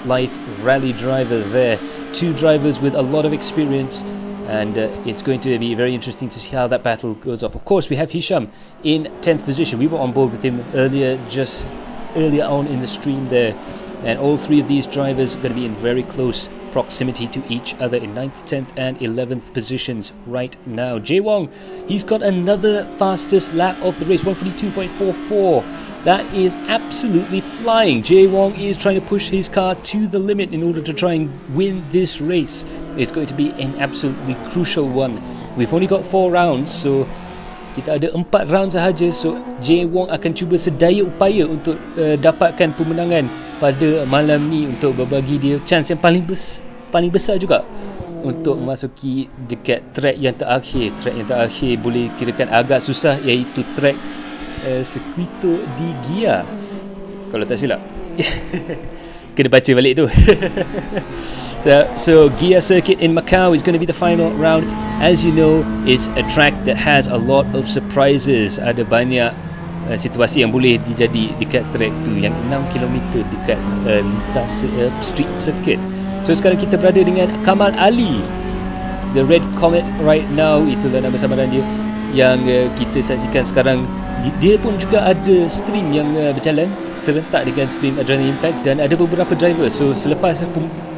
life rally driver there. Two drivers with a lot of experience and it's going to be very interesting to see how that battle goes off. Of course, we have Hisham in 10th position. We were on board with him earlier on in the stream there, and all three of these drivers are going to be in very close proximity to each other in 9th, 10th and 11th positions right now. Jay Wong, he's got another fastest lap of the race, 142.44. That is absolutely flying. Jay Wong is trying to push his car to the limit in order to try and win this race. It's going to be an absolutely crucial one. We've only got 4 rounds, so kita ada 4 rounds sahaja. So Jay Wong akan cuba sedaya upaya untuk dapatkan pemenangan pada malam ni, untuk berbagi dia chance yang paling besar juga untuk memasuki dekat track yang terakhir. Track yang terakhir boleh kirakan agak susah, iaitu track Circuito di Gia, kalau tak silap. Kena baca balik tu. So Gia Circuit in Macau is going to be the final round. As you know, it's a track that has a lot of surprises. Ada banyak situasi yang boleh dijadi dekat track tu, yang 6km dekat lintas street circuit. So sekarang kita berada dengan Kamal Ali, the Red Comet right now, itulah nama samaran dia yang kita saksikan sekarang. Dia pun juga ada stream yang berjalan serentak dengan stream Adrenaline Impact, dan ada beberapa driver. So selepas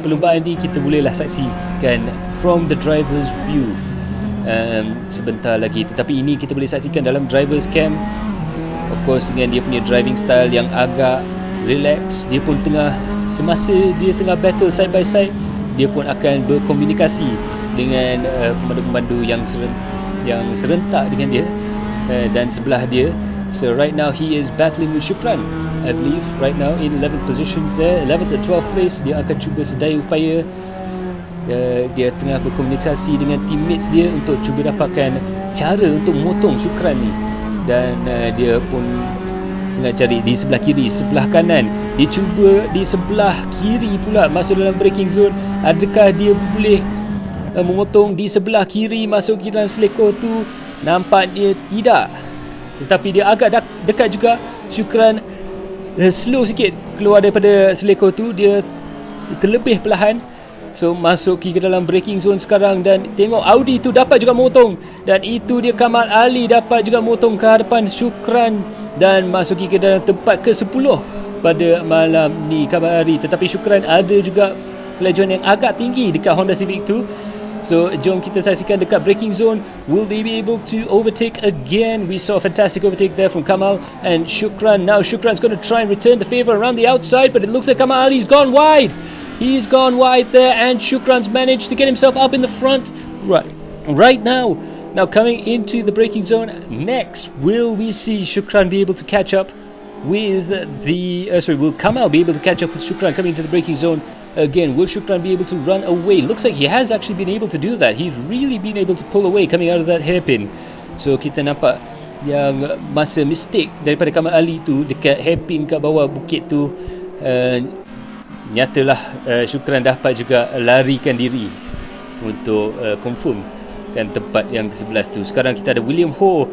perlumbaan ni kita bolehlah saksikan from the driver's view sebentar lagi. Tetapi ini kita boleh saksikan dalam driver's cam. Of course, dengan dia punya driving style yang agak relax, dia pun semasa dia tengah battle side by side, dia pun akan berkomunikasi dengan pemandu-pemandu yang serentak dengan dia dan sebelah dia. So right now he is battling with Shukran, I believe, right now in 11th positions there, 11th and 12th place. Dia akan cuba sedaya upaya, dia tengah berkomunikasi dengan teammates dia untuk cuba dapatkan cara untuk memotong Shukran ni. Dan dia pun tengah cari di sebelah kiri, sebelah kanan. Dia cuba di sebelah kiri pula masuk dalam braking zone. Adakah dia boleh memotong di sebelah kiri, masuk ke dalam selekor tu? Nampaknya tidak. Tetapi dia agak dekat juga. Shukran slow sikit keluar daripada selekor tu. Dia terlebih perlahan. So masuk ke dalam braking zone sekarang, dan tengok Audi tu dapat juga memotong, dan itu dia Kamal Ali dapat juga memotong ke hadapan Shukran dan masuk ke dalam tempat ke-10 pada malam ni Kamal Ali. Tetapi Shukran ada juga kelajuan yang agak tinggi dekat Honda Civic tu. So jom kita saksikan dekat braking zone, will they be able to overtake again? We saw a fantastic overtake there from Kamal and Shukran. Now Shukran's going to try and return the favour around the outside, but it looks like Kamal Ali's gone wide. He's gone wide there, and Shukran's managed to get himself up in the front right now. Now coming into the braking zone next, will we see Shukran be able to catch up with will Kamal be able to catch up with Shukran coming into the braking zone again? Will Shukran be able to run away? Looks like he has actually been able to do that. He's really been able to pull away coming out of that hairpin. So kita nampak yang masa mistake daripada Kamal Ali tu dekat hairpin kat bawah bukit tu, nyatalah Shukran dapat juga larikan diri untuk confirm kan tempat yang ke-11 tu. Sekarang kita ada William Ho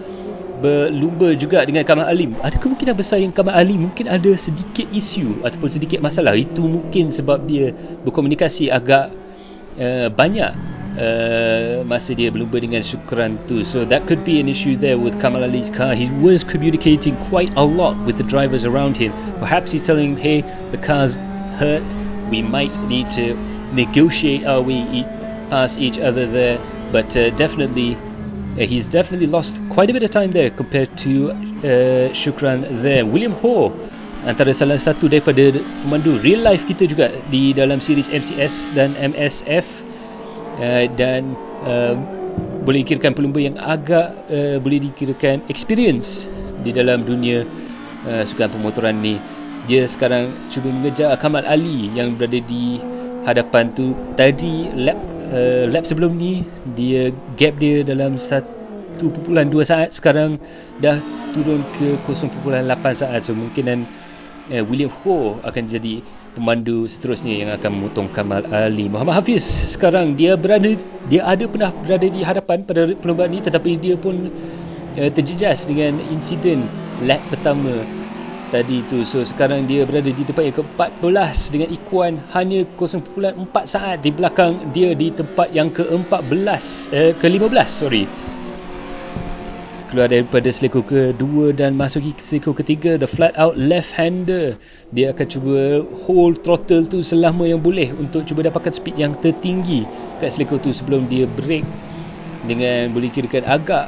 berlumba juga dengan Kamal Ali. Ada kemungkinan besar yang Kamal Ali mungkin ada sedikit isu ataupun sedikit masalah. Itu mungkin sebab dia berkomunikasi agak banyak masa dia berlumba dengan Shukran tu. So that could be an issue there with Kamal Ali's car. He was communicating quite a lot with the drivers around him. Perhaps he's telling him, hey, the car's hurt, we might need to negotiate our way past each other there. But definitely he's definitely lost quite a bit of time there compared to Shukran there. William Ho, antara salah satu daripada pemandu real life kita juga di dalam series MCS dan MSF, dan boleh dikirakan pelumba yang agak boleh dikirakan experience di dalam dunia sukan pemotoran ni. Dia sekarang cuba mengejar Kamal Ali yang berada di hadapan tu. Tadi lap sebelum ni dia gap dia dalam 1.2 saat, sekarang dah turun ke 0.8 saat. So mungkinan William Ho akan jadi pemandu seterusnya yang akan memotong Kamal Ali. Muhammad Hafiz sekarang dia ada pernah berada di hadapan pada perlombaan ni, tetapi dia pun terjejas dengan insiden lap pertama tadi tu. So sekarang dia berada di tempat yang ke-14 dengan ikuan hanya 0.4 saat di belakang dia di tempat yang ke-15 sorry. Keluar daripada selekor kedua dan masuki selekor ketiga, the flat out left hander. Dia akan cuba hold throttle tu selama yang boleh untuk cuba dapatkan speed yang tertinggi kat selekor tu sebelum dia break, dengan boleh kirakan agak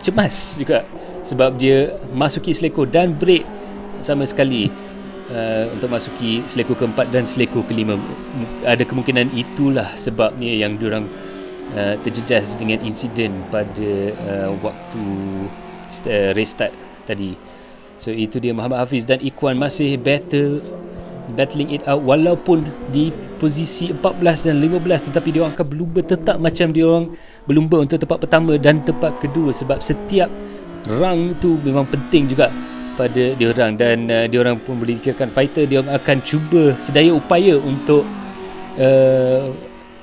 cemas juga sebab dia masuki selekor dan break sama sekali untuk masuki selekor keempat dan selekor kelima. Ada kemungkinan itulah sebabnya yang diorang terjejas dengan insiden pada waktu race start tadi. So itu dia Muhammad Hafiz dan Ikhwan masih battling it out walaupun di posisi 14 dan 15, tetapi dia orang akan berlumba tetap macam dia orang berlumba untuk tempat pertama dan tempat kedua sebab setiap rang tu memang penting juga pada dia orang, dan dia orang pun boleh dikirakan fighter. Dia orang akan cuba sedaya upaya untuk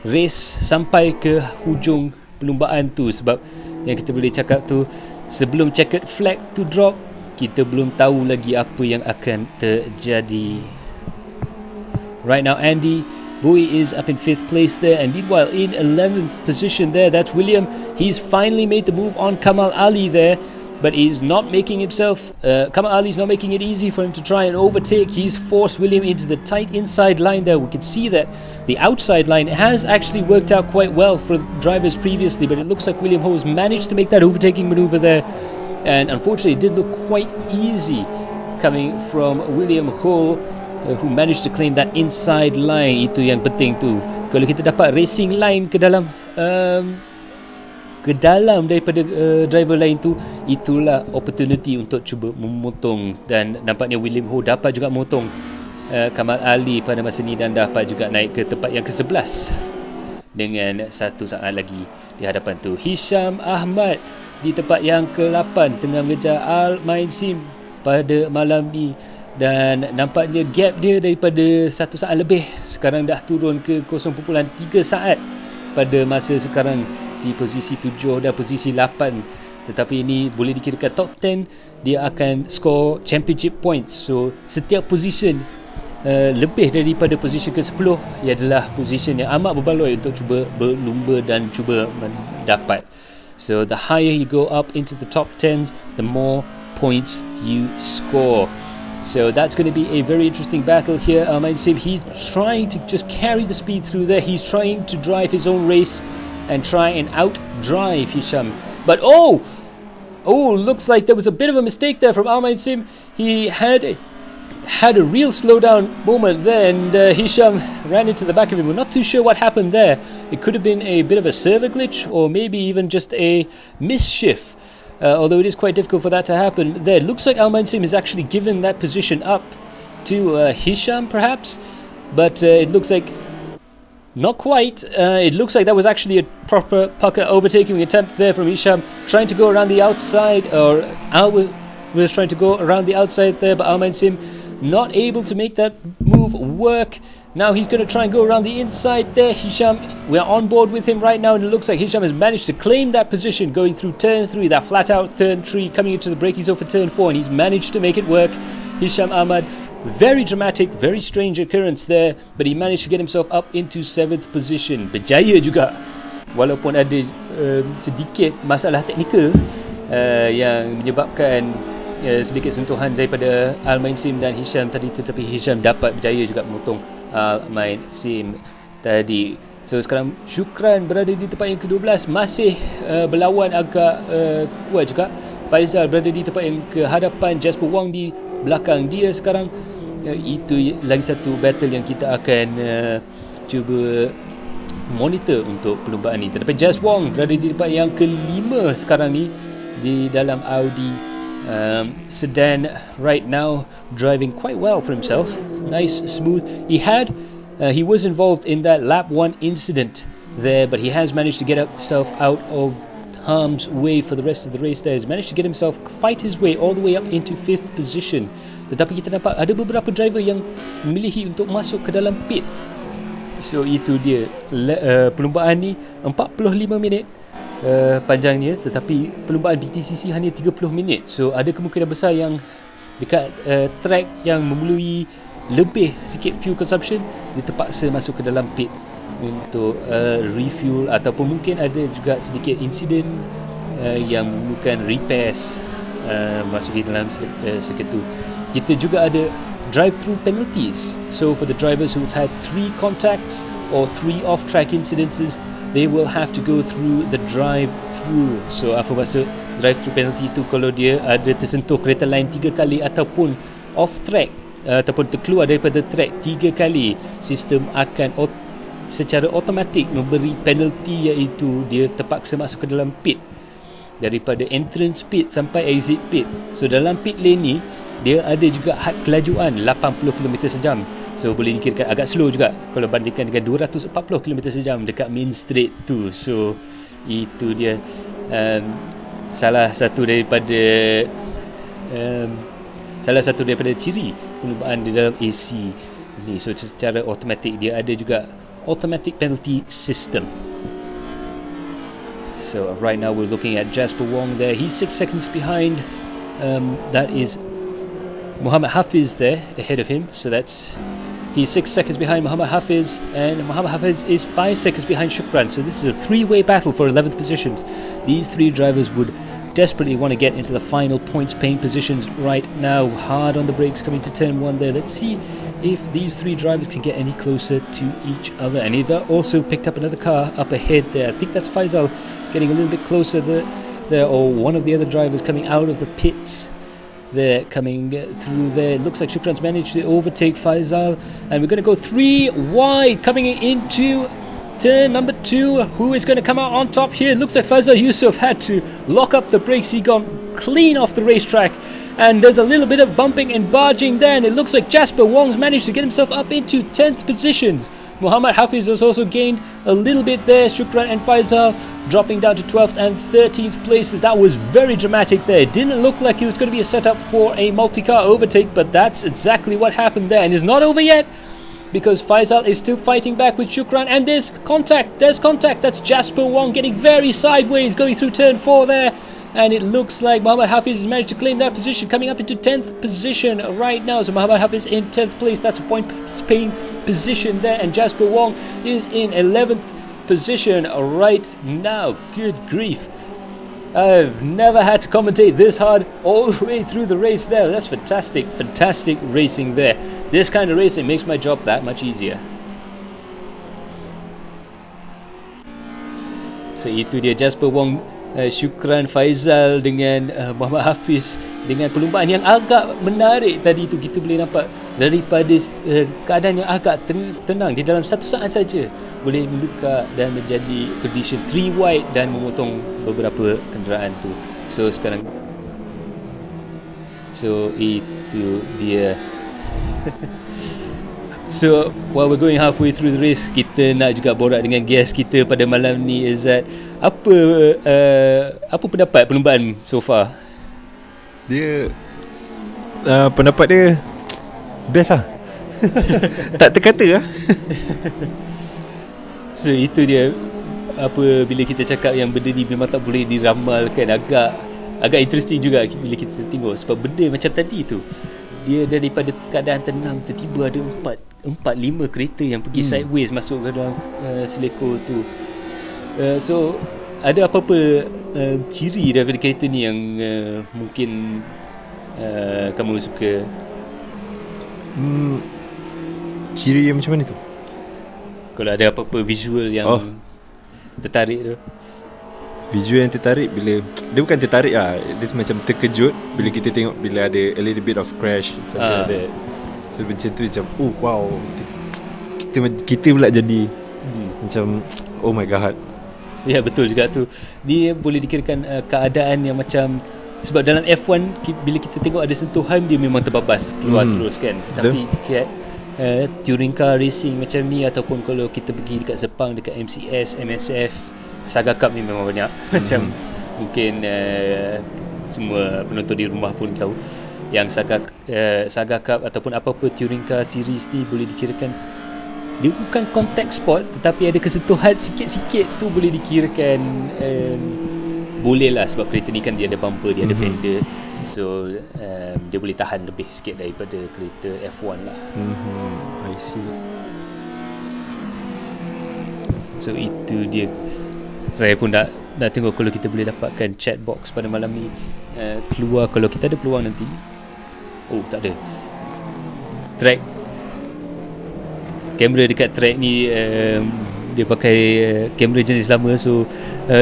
race sampai ke hujung perlumbaan tu, sebab yang kita boleh cakap tu sebelum checkered flag tu drop, kita belum tahu lagi apa yang akan terjadi. Right now Andy Bowie is up in 5th place there, and meanwhile in 11th position there, that's William. He's finally made the move on Kamal Ali there, but he's not making himself Kamal Ali's not making it easy for him to try and overtake. He's forced William into the tight inside line there. We can see that the outside line has actually worked out quite well for drivers previously, but it looks like William Ho has managed to make that overtaking maneuver there, and unfortunately it did look quite easy coming from William Ho, who managed to claim that inside line. Itu yang penting tu. Kalau kita dapat racing line ke dalam daripada driver lain tu, itulah opportunity untuk cuba memotong, dan nampaknya William Ho dapat juga memotong Kamal Ali pada masa ni dan dapat juga naik ke tempat yang ke-11 dengan 1 saat lagi di hadapan tu. Hisham Ahmad di tempat yang ke-8 tengah mengejar Al-Main Sim pada malam ni, dan nampaknya gap dia daripada 1 saat lebih sekarang dah turun ke 0.3 saat pada masa sekarang di posisi 7 dan posisi 8. Tetapi ini boleh dikirakan top 10, dia akan score championship points. So setiap position lebih daripada position ke-10 ia adalah position yang amat berbaloi untuk cuba berlumba dan cuba mendapat. So the higher you go up into the top 10s, the more points you score. So that's going to be a very interesting battle here. Al-Main Sim, he's trying to just carry the speed through there. He's trying to drive his own race and try and outdrive Hisham. But looks like there was a bit of a mistake there from Al-Main Sim. He had a real slowdown moment there, and Hisham ran into the back of him. We're not too sure what happened there. It could have been a bit of a server glitch, or maybe even just a misshift. Although it is quite difficult for that to happen there. It looks like Al-Main Sim has actually given that position up to Hisham perhaps, but it looks like not quite. It looks like that was actually a proper pucker overtaking attempt there from Hisham, trying to go around the outside, or Al was trying to go around the outside there, but Al-Main Sim not able to make that move work. Now he's going to try and go around the inside there. Hisham, we're on board with him right now, and it looks like Hisham has managed to claim that position going through turn 3, that flat out turn 3, coming into the braking zone for turn 4, and he's managed to make it work. Hisham Ahmad, very dramatic, very strange occurrence there, but he managed to get himself up into 7th position. Berjaya juga, walaupun ada sedikit masalah teknikal yang menyebabkan sedikit sentuhan daripada Al-Main Sim dan Hisham tadi tu, tapi Hisham dapat berjaya juga memotong Al-Main Sim tadi. So sekarang Syukran berada di tempat yang ke-12, masih berlawan agak kuat juga. Faizal berada di tempat yang kehadapan, Jasper Wong di belakang dia sekarang. Itu lagi satu battle yang kita akan cuba monitor untuk perlumbaan ni. Tetapi Jasper Wong berada di tempat yang ke-5 sekarang ni di dalam Audi sedan right now, driving quite well for himself. Nice, smooth. He was involved in that lap 1 incident there, but he has managed to get himself out of harm's way for the rest of the race there. He's managed to get himself, fight his way all the way up into 5th position. Tetapi kita nampak ada beberapa driver yang memilih untuk masuk ke dalam pit. So itu dia perlumbaan ni 45 minit panjangnya, tetapi perlumbaan BTCC hanya 30 minit. So ada kemungkinan besar yang dekat track yang memerlui lebih sikit fuel consumption, dia terpaksa masuk ke dalam pit untuk refuel, ataupun mungkin ada juga sedikit insiden yang memerlukan repairs masuk di dalam circuit tu. Kita juga ada drive-through penalties. So for the drivers who've had 3 contacts or 3 off-track incidences, they will have to go through the drive-through. So apa maksud drive-through penalty tu? Kalau dia ada tersentuh kereta lain 3 kali ataupun off-track ataupun terkeluar daripada track 3 kali, sistem akan secara automatik memberi penalty, iaitu dia terpaksa masuk ke dalam pit, daripada entrance pit sampai exit pit. So dalam pit lane ni dia ada juga had kelajuan 80 km sejam. So boleh dikirakan agak slow juga kalau bandingkan dengan 240 km sejam dekat main straight tu. So itu dia salah satu daripada ciri perlumbaan di dalam AC ni. So secara automatik dia ada juga automatic penalty system. So right now we're looking at Jasper Wong there. He's 6 seconds behind. That is Muhammad Hafiz there ahead of him. So he's 6 seconds behind Muhammad Hafiz, and Muhammad Hafiz is 5 seconds behind Shukran. So this is a 3-way battle for 11th positions. These 3 drivers would desperately want to get into the final points paying positions right now. Hard on the brakes coming to turn 1 there. Let's see if these 3 drivers can get any closer to each other. And they've also picked up another car up ahead there. I think that's Faisal getting a little bit closer there, or one of the other drivers coming out of the pits. They're coming through there. It looks like Shukran's managed to overtake Faisal, and we're going to go 3 wide coming into turn number 2. Who is going to come out on top here? It looks like Faisal Yusuf had to lock up the brakes. He gone clean off the racetrack, and there's a little bit of bumping and barging there, and it looks like Jasper Wong's managed to get himself up into 10th positions. Muhammad Hafiz has also gained a little bit there. Shukran and Faisal dropping down to 12th and 13th places. That was very dramatic there. It didn't look like it was going to be a setup for a multi-car overtake, but that's exactly what happened there. And it's not over yet, because Faisal is still fighting back with Shukran, and there's contact. That's Jasper Wong getting very sideways going through turn 4 there. And it looks like Muhammad Hafiz has managed to claim that position, coming up into 10th position right now. So Muhammad Hafiz in 10th place, that's a point paying position there, and Jasper Wong is in 11th position right now. Good grief, I've never had to commentate this hard all the way through the race there. That's fantastic racing there. This kind of racing makes my job that much easier. So itu dia Jasper Wong, Shukran, Faisal dengan Muhammad Hafiz, dengan perlumbaan yang agak menarik tadi tu. Kita boleh nampak daripada keadaan yang agak tenang, di dalam satu saat saja boleh menukar dan menjadi condition 3 wide dan memotong beberapa kenderaan tu. So sekarang, so itu dia. So while we're going halfway through the race, kita nak juga borak dengan guest kita pada malam ni. Izzat, apa pendapat perlumbaan so far? Dia pendapat dia best lah. Tak terkata lah. So itu dia, bila kita cakap yang benda ni memang tak boleh diramalkan. Agak interesting juga bila kita tengok, sebab benda macam tadi tu, dia daripada keadaan tenang tiba-tiba ada 4-5 kereta yang pergi sideways masuk ke dalam selekor tu. So ada apa-apa ciri daripada kereta ni yang mungkin kamu suka? Ciri yang macam mana tu? Kalau ada apa-apa visual yang tertarik tu. Visual yang tertarik, bila dia bukan tertarik lah, dia macam terkejut bila kita tengok, bila ada a little bit of crash, something like that. So macam tu macam wow, kita pula jadi macam oh my god. Ya, betul juga tu. Dia boleh dikirakan keadaan yang macam, sebab dalam F1 bila kita tengok ada sentuhan, dia memang terbabas keluar terus kan. Tapi dekat touring car racing macam ni, ataupun kalau kita pergi dekat Sepang, dekat MCS, MSF, Saga Cup ni memang banyak. Macam mungkin semua penonton di rumah pun tahu yang Saga Cup ataupun apa-apa touring car series ni boleh dikirakan dia bukan contact sport, tetapi ada kesentuhan sikit-sikit tu boleh dikirakan boleh lah, sebab kereta ni kan dia ada bumper, dia ada fender. So dia boleh tahan lebih sikit daripada kereta F1 lah. I see. So itu dia. Saya pun nak tengok kalau kita boleh dapatkan chat box pada malam ni keluar kalau kita ada peluang nanti. Oh, tak ada. Track kamera dekat track ni dia pakai kamera jenis lama, so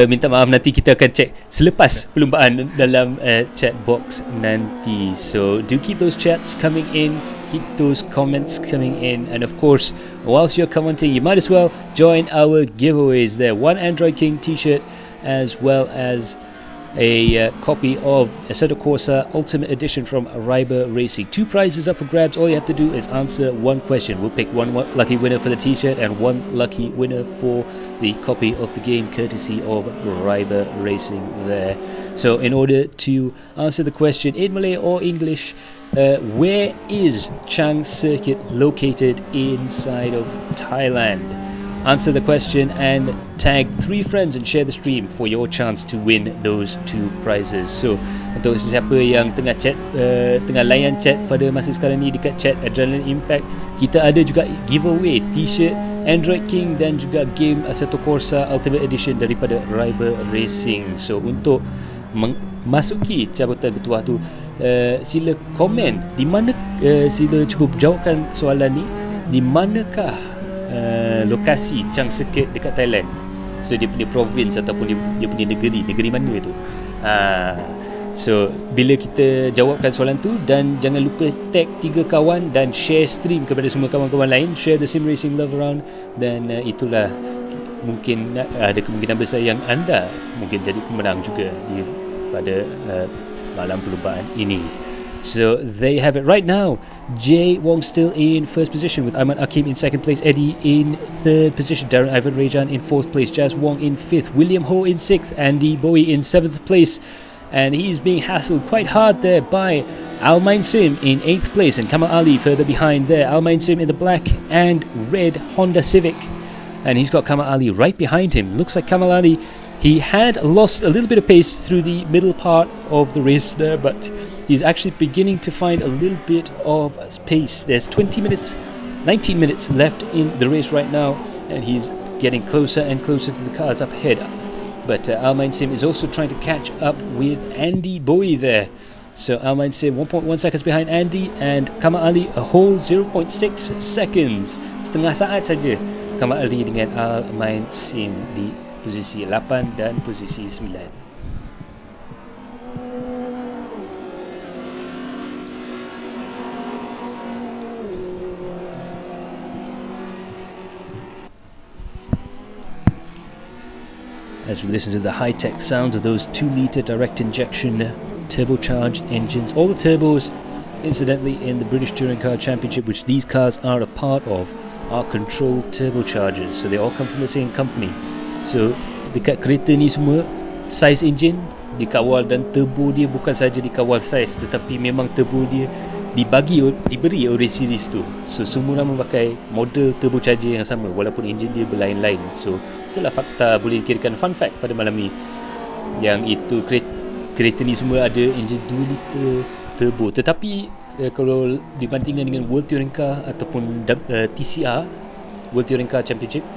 minta maaf, nanti kita akan check selepas perlumbaan dalam chat box nanti. So do keep those chats coming in, keep those comments coming in, and of course whilst you're commenting you might as well join our giveaways there. One Android King t-shirt as well as a copy of Assetto Corsa Ultimate Edition from Reiber Racing. 2 prizes up for grabs. All you have to do is answer one question. We'll pick one lucky winner for the t-shirt and one lucky winner for the copy of the game courtesy of Reiber Racing there. So in order to answer the question in Malay or English, where is Chang Circuit located inside of Thailand? Answer the question and tag 3 friends and share the stream for your chance to win those 2 prizes. So untuk sesiapa yang tengah chat, tengah layan chat pada masa sekarang ni dekat chat Adrenaline Impact, kita ada juga giveaway t-shirt Android King dan juga game Assetto Corsa Ultimate Edition daripada Reiber Racing. So untuk masuki cabutan bertuah tu, sila komen di mana, sila cuba jawabkan soalan ni, di manakah lokasi Chang Circuit dekat Thailand. So dia punya province ataupun dia punya negeri mana tu. So bila kita jawabkan soalan tu, dan jangan lupa tag 3 kawan dan share stream kepada semua kawan-kawan lain, share the Sim Racing Love Around, dan itulah mungkin ada kemungkinan besar yang anda mungkin jadi pemenang juga pada malam perlumbaan ini. So there you have it. Right now, Jay Wong still in first position with Ahmad Hakim in second place, Eddie in third position, Darren Ivan Rejan in fourth place, Jazz Wong in fifth, William Ho in sixth, Andy Bowie in seventh place, and he's being hassled quite hard there by Almain Sim in 8th place, and Kamal Ali further behind there. Almain Sim in the black and red Honda Civic, and he's got Kamal Ali right behind him. Looks like Kamal Ali, he had lost a little bit of pace through the middle part of the race there, but he's actually beginning to find a little bit of pace. There's 19 minutes left in the race right now, and he's getting closer and closer to the cars up ahead. But Almain Sim is also trying to catch up with Andy Bowie there. So Almain Sim 1.1 seconds behind Andy, and Kamal Ali a whole 0.6 seconds. Setengah saat saja Kamal Ali dengan Almain Sim di posisi 8 dan posisi 9. As we listen to the high-tech sounds of those 2-litre direct injection turbocharged engines, all the turbos incidentally in the British Touring Car Championship, which these cars are a part of, are controlled turbochargers, so they all come from the same company. So dekat kereta ni semua, size engine dikawal, dan turbo dia bukan saja dikawal size, tetapi memang turbo dia diberi oleh series tu. So semua orang memakai model turbocharger yang sama walaupun enjin dia berlain-lain. So itulah fakta, boleh dikirakan fun fact pada malam ni, yang itu kereta ni semua ada enjin 2 liter turbo. Tetapi kalau dibandingkan dengan World Touring Car ataupun TCR, World Touring Car Championship,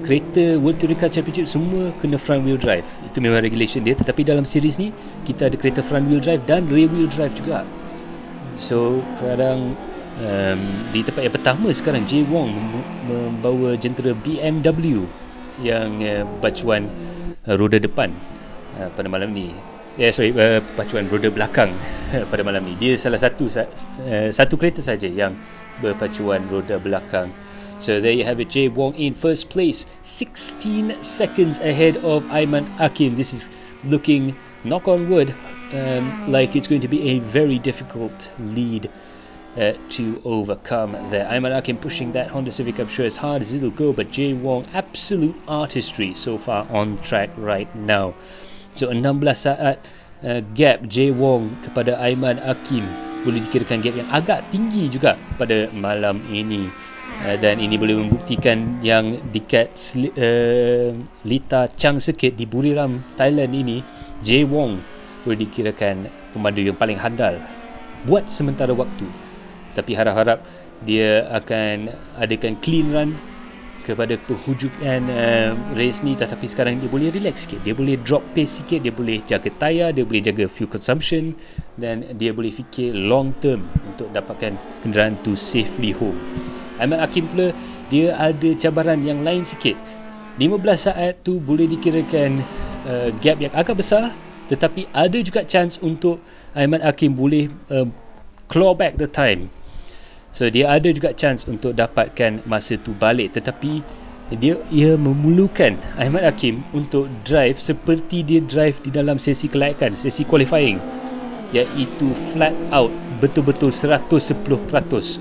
kereta World Touring Car Championship semua kena front wheel drive. Itu memang regulation dia. Tetapi dalam series ni kita ada kereta front wheel drive dan rear wheel drive juga. So kadang di tempat yang pertama sekarang, Jay Wong membawa jentera BMW yang pacuan roda depan pada malam ni. Pacuan roda belakang pada malam ni. Dia salah satu kereta saja yang berpacuan roda belakang. So there you have it, Jay Wong in first place, 16 seconds ahead of Aiman Hakim. This is looking, knock on wood, like it's going to be a very difficult lead to overcome there. Aiman Hakim pushing that Honda Civic, I'm sure, as hard as it'll go, but Jay Wong, absolute artistry so far on track right now. So 16 saat gap Jay Wong kepada Aiman Hakim, boleh dikirakan gap yang agak tinggi juga pada malam ini. Dan ini boleh membuktikan yang dekat Lita Chang Circuit di Buriram, Thailand ini, Jay Wong boleh dikirakan pemandu yang paling handal buat sementara waktu. Tapi harap-harap dia akan adakan clean run kepada penghujungan race ni, tetapi sekarang dia boleh relax sikit, dia boleh drop pace sikit, dia boleh jaga tayar, dia boleh jaga fuel consumption, dan dia boleh fikir long term untuk dapatkan kenderaan tu safely home. Ahmad Hakim pula, dia ada cabaran yang lain sikit. 15 saat tu boleh dikirakan gap yang agak besar, tetapi ada juga chance untuk Ahmad Hakim boleh claw back the time. So dia ada juga chance untuk dapatkan masa tu balik, tetapi ia memerlukan Ahmad Hakim untuk drive seperti dia drive di dalam sesi kelayakan, sesi qualifying, iaitu flat out, betul-betul 110%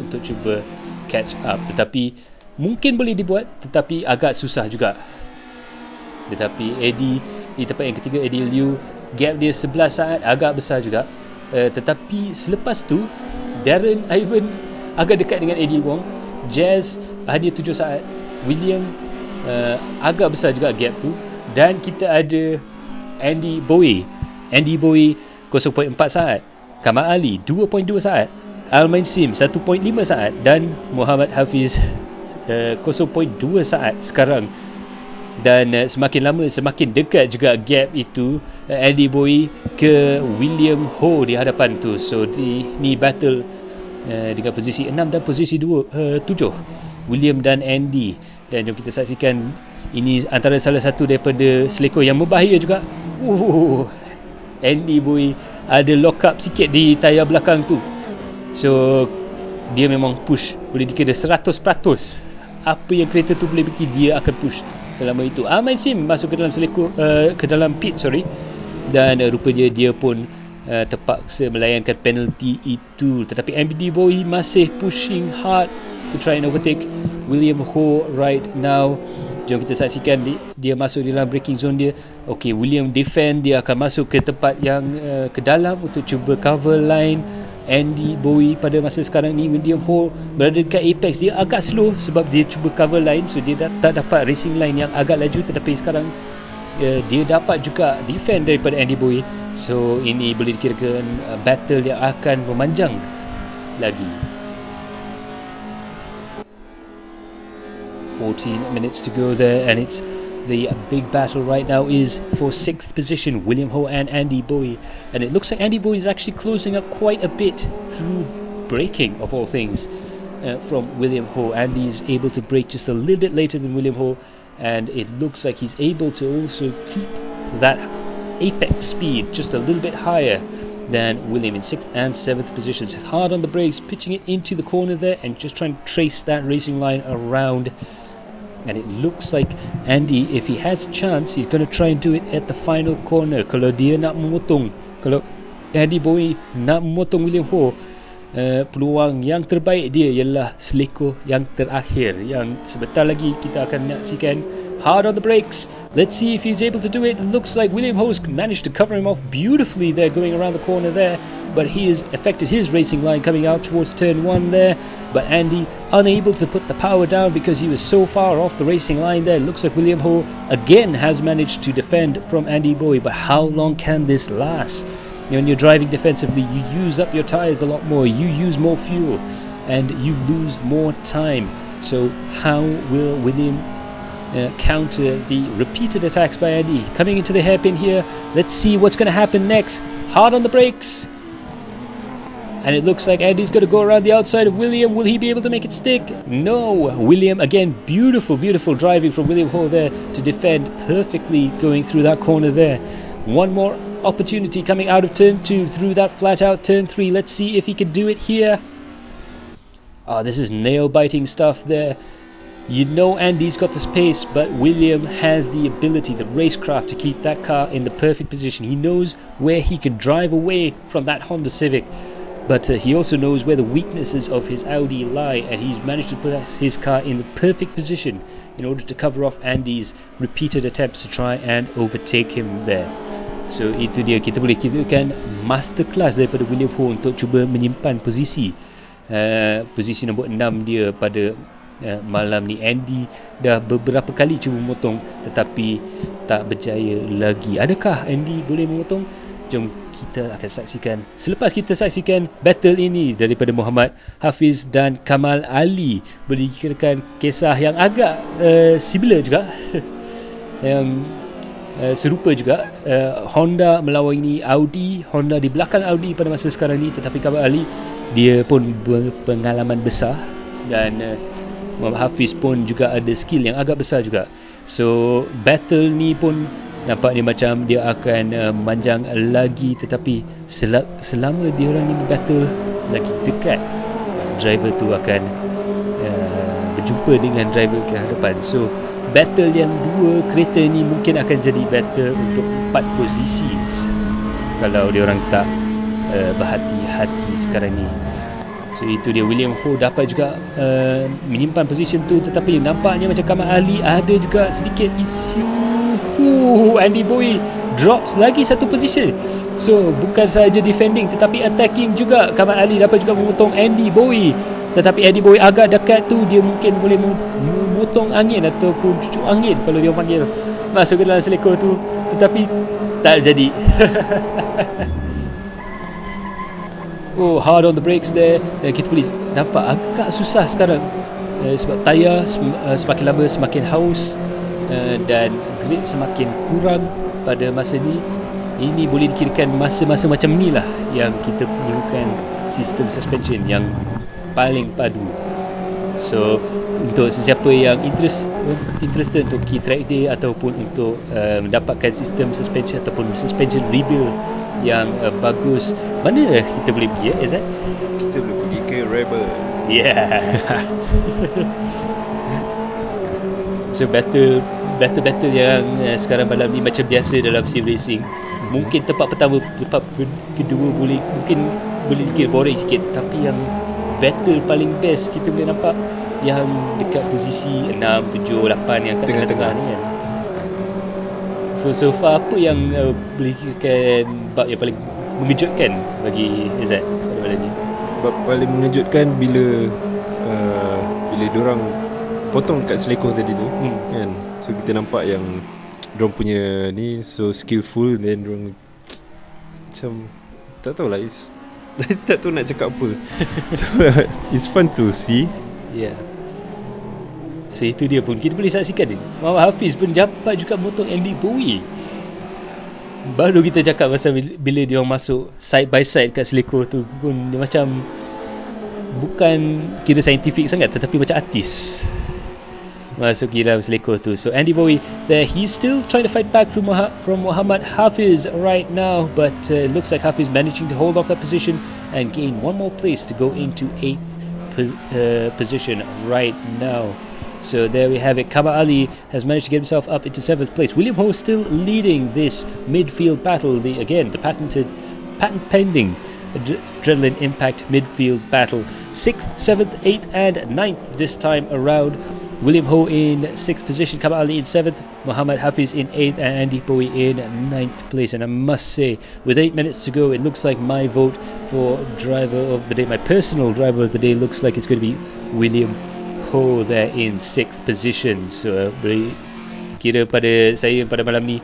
untuk cuba catch up. Tetapi mungkin boleh dibuat, tetapi agak susah juga. Tetapi Eddie di tempat yang ketiga, Eddie Liu, gap dia 11 saat, agak besar juga. Tetapi selepas tu Darren Ivan agak dekat dengan Eddie Wong. Jazz hanya 7 saat. William agak besar juga gap tu. Dan kita ada Andy Bowie 0.4 saat. Kamal Ali 2.2 saat. Almain Sim 1.5 saat. Dan Muhammad Hafiz 0.2 saat sekarang. Dan semakin lama semakin dekat juga gap itu, Andy Bowie ke William Ho di hadapan tu. So ni battle dengan posisi 6 dan posisi 7, William dan Andy. Dan jom kita saksikan, ini antara salah satu daripada selekor yang berbahaya juga. Andy Bowie ada lock up sikit di tayar belakang tu, so dia memang push, boleh dikira 100%. Apa yang kereta tu boleh bikin, dia akan push selama itu. Ahmad Sim masuk ke dalam selekor, ke dalam pit, dan rupanya dia pun terpaksa melayankan penalty itu. Tetapi Andy Bowie masih pushing hard to try and overtake William Ho right now. Jom kita saksikan dia masuk dalam braking zone dia. Okay, William defend, dia akan masuk ke tempat yang ke dalam untuk cuba cover line. Andy Bowie pada masa sekarang ni, William Ho berada dekat apex, dia agak slow sebab dia cuba cover line, so dia tak dapat racing line yang agak laju. Tetapi sekarang dia dapat juga defend daripada Andy Bowie. So ini boleh dikirakan battle yang akan memanjang lagi. 14 minutes to go there, and it's the big battle right now is for 6th position, William Ho and Andy Bowie. And it looks like Andy Bowie is actually closing up quite a bit through braking, of all things, from William Ho. Andy's able to brake just a little bit later than William Ho, and it looks like he's able to also keep that apex speed just a little bit higher than William in 6th and 7th positions. Hard on the brakes, pitching it into the corner there and just trying to trace that racing line around. And it looks like Andy, if he has a chance, he's going to try and do it at the final corner. Kalau dia nak memotong, kalau Andy Bowie nak memotong William Ho, peluang yang terbaik dia ialah selekor yang terakhir, yang sebentar lagi kita akan menyaksikan. Hard on the brakes. Let's see if he's able to do it. Looks like William Ho's managed to cover him off beautifully there, going around the corner there. But he has affected his racing line coming out towards turn 1 there. But Andy unable to put the power down because he was so far off the racing line there. Looks like William Ho again has managed to defend from Andy Bowie. But how long can this last? When you're driving defensively, you use up your tyres a lot more. You use more fuel and you lose more time. So how will William counter the repeated attacks by Andy? Coming into the hairpin here. Let's see what's going to happen next. Hard on the brakes. And it looks like Andy's going to go around the outside of William. Will he be able to make it stick? No. William, again, beautiful driving from William Ho there to defend perfectly, going through that corner there. One more opportunity coming out of turn 2 through that flat out turn 3. Let's see if he can do it here. Oh, this is nail-biting stuff there. You know Andy's got the space, but William has the ability, the racecraft, to keep that car in the perfect position. He knows where he can drive away from that Honda Civic, but he also knows where the weaknesses of his Audi lie, and he's managed to put his car in the perfect position in order to cover off Andy's repeated attempts to try and overtake him there. So itu dia, kita boleh kirakan masterclass daripada William Ho untuk cuba menyimpan posisi nombor 6 dia pada malam ni. Andy dah beberapa kali cuba memotong tetapi tak berjaya lagi. Adakah Andy boleh memotong? jom kita akan saksikan. Selepas kita saksikan battle ini daripada Muhammad Hafiz dan Kamal Ali, boleh dikirakan kisah yang agak similar juga yang serupa juga. Honda melawani Audi, Honda di belakang Audi pada masa sekarang ni, tetapi Kamal Ali dia pun berpengalaman besar dan Muhammad Hafiz pun juga ada skill yang agak besar juga. So battle ni pun nampaknya macam dia akan memanjang lagi, tetapi selama dia orang ni battle lagi dekat, driver tu akan berjumpa dengan driver ke hadapan. So battle yang dua kereta ni mungkin akan jadi battle untuk 4 posisi kalau dia orang tak berhati-hati sekarang ni. So itu dia, William Ho dapat juga menyimpan position tu, tetapi nampaknya macam Kamal Ali ada juga sedikit isu. Andy Bowie drops lagi satu position. So bukan sahaja defending tetapi attacking juga. Kamal Ali dapat juga memotong Andy Bowie, tetapi Andy Bowie agak dekat tu, dia mungkin boleh memotong angin ataupun cucuk angin kalau dia panggil, masuk ke dalam selekor tu, tetapi tak jadi. Oh, hard on the brakes there. Kita boleh nampak agak susah sekarang sebab tayar semakin lama semakin haus dan grip semakin kurang pada masa ni. Ini boleh dikirakan masa-masa macam ni lah yang kita perlukan sistem suspension yang paling padu. So untuk sesiapa yang interested untuk key track day ataupun untuk mendapatkan sistem suspension ataupun suspension rebuild yang bagus, mana kita boleh pergi Azad? Kita boleh pergi ke Reiber. Yeah. So battle yang sekarang malam ni macam biasa dalam sim racing. Mungkin tempat pertama, tempat kedua mungkin boleh dikira boring sikit, tapi yang battle paling best kita boleh nampak yang dekat posisi 6, 7, 8 yang kat tengah-tengah ni kan. So far apa yang boleh dikirakan bab yang paling mengejutkan bagi Azad pada malam ni? Bab paling mengejutkan bila diorang potong kat selekor tadi tu kan. So kita nampak yang diorang punya ni so skillful, then diorang macam tak tahulah, tak tahu nak cakap apa. So, it's fun to see. Yeah. So itu dia pun, kita boleh saksikan ni Muhammad Hafiz pun dapat juga motong Andy Bowie. Baru kita cakap pasal bila dia orang masuk side by side kat selekor tu pun, dia macam bukan kira saintifik sangat, tetapi macam artis masuk ke dalam selekor tu. So Andy Bowie there, he's still trying to fight back from Muhammad Hafiz right now, but it looks like Hafiz managing to hold off that position and gain one more place to go into 8th position right now. So there we have it. Kamal Ali has managed to get himself up into 7th place. William Ho still leading this midfield battle. The patent pending adrenaline impact midfield battle. 6th, 7th, 8th and 9th this time around. William Ho in 6th position, Kamal Ali in 7th, Muhammad Hafiz in 8th and Andy Bowie in 9th place. And I must say, with 8 minutes to go, it looks like my vote for driver of the day, my personal driver of the day, looks like it's going to be William Ho there in 6th position. So boleh kira pada saya pada malam ni,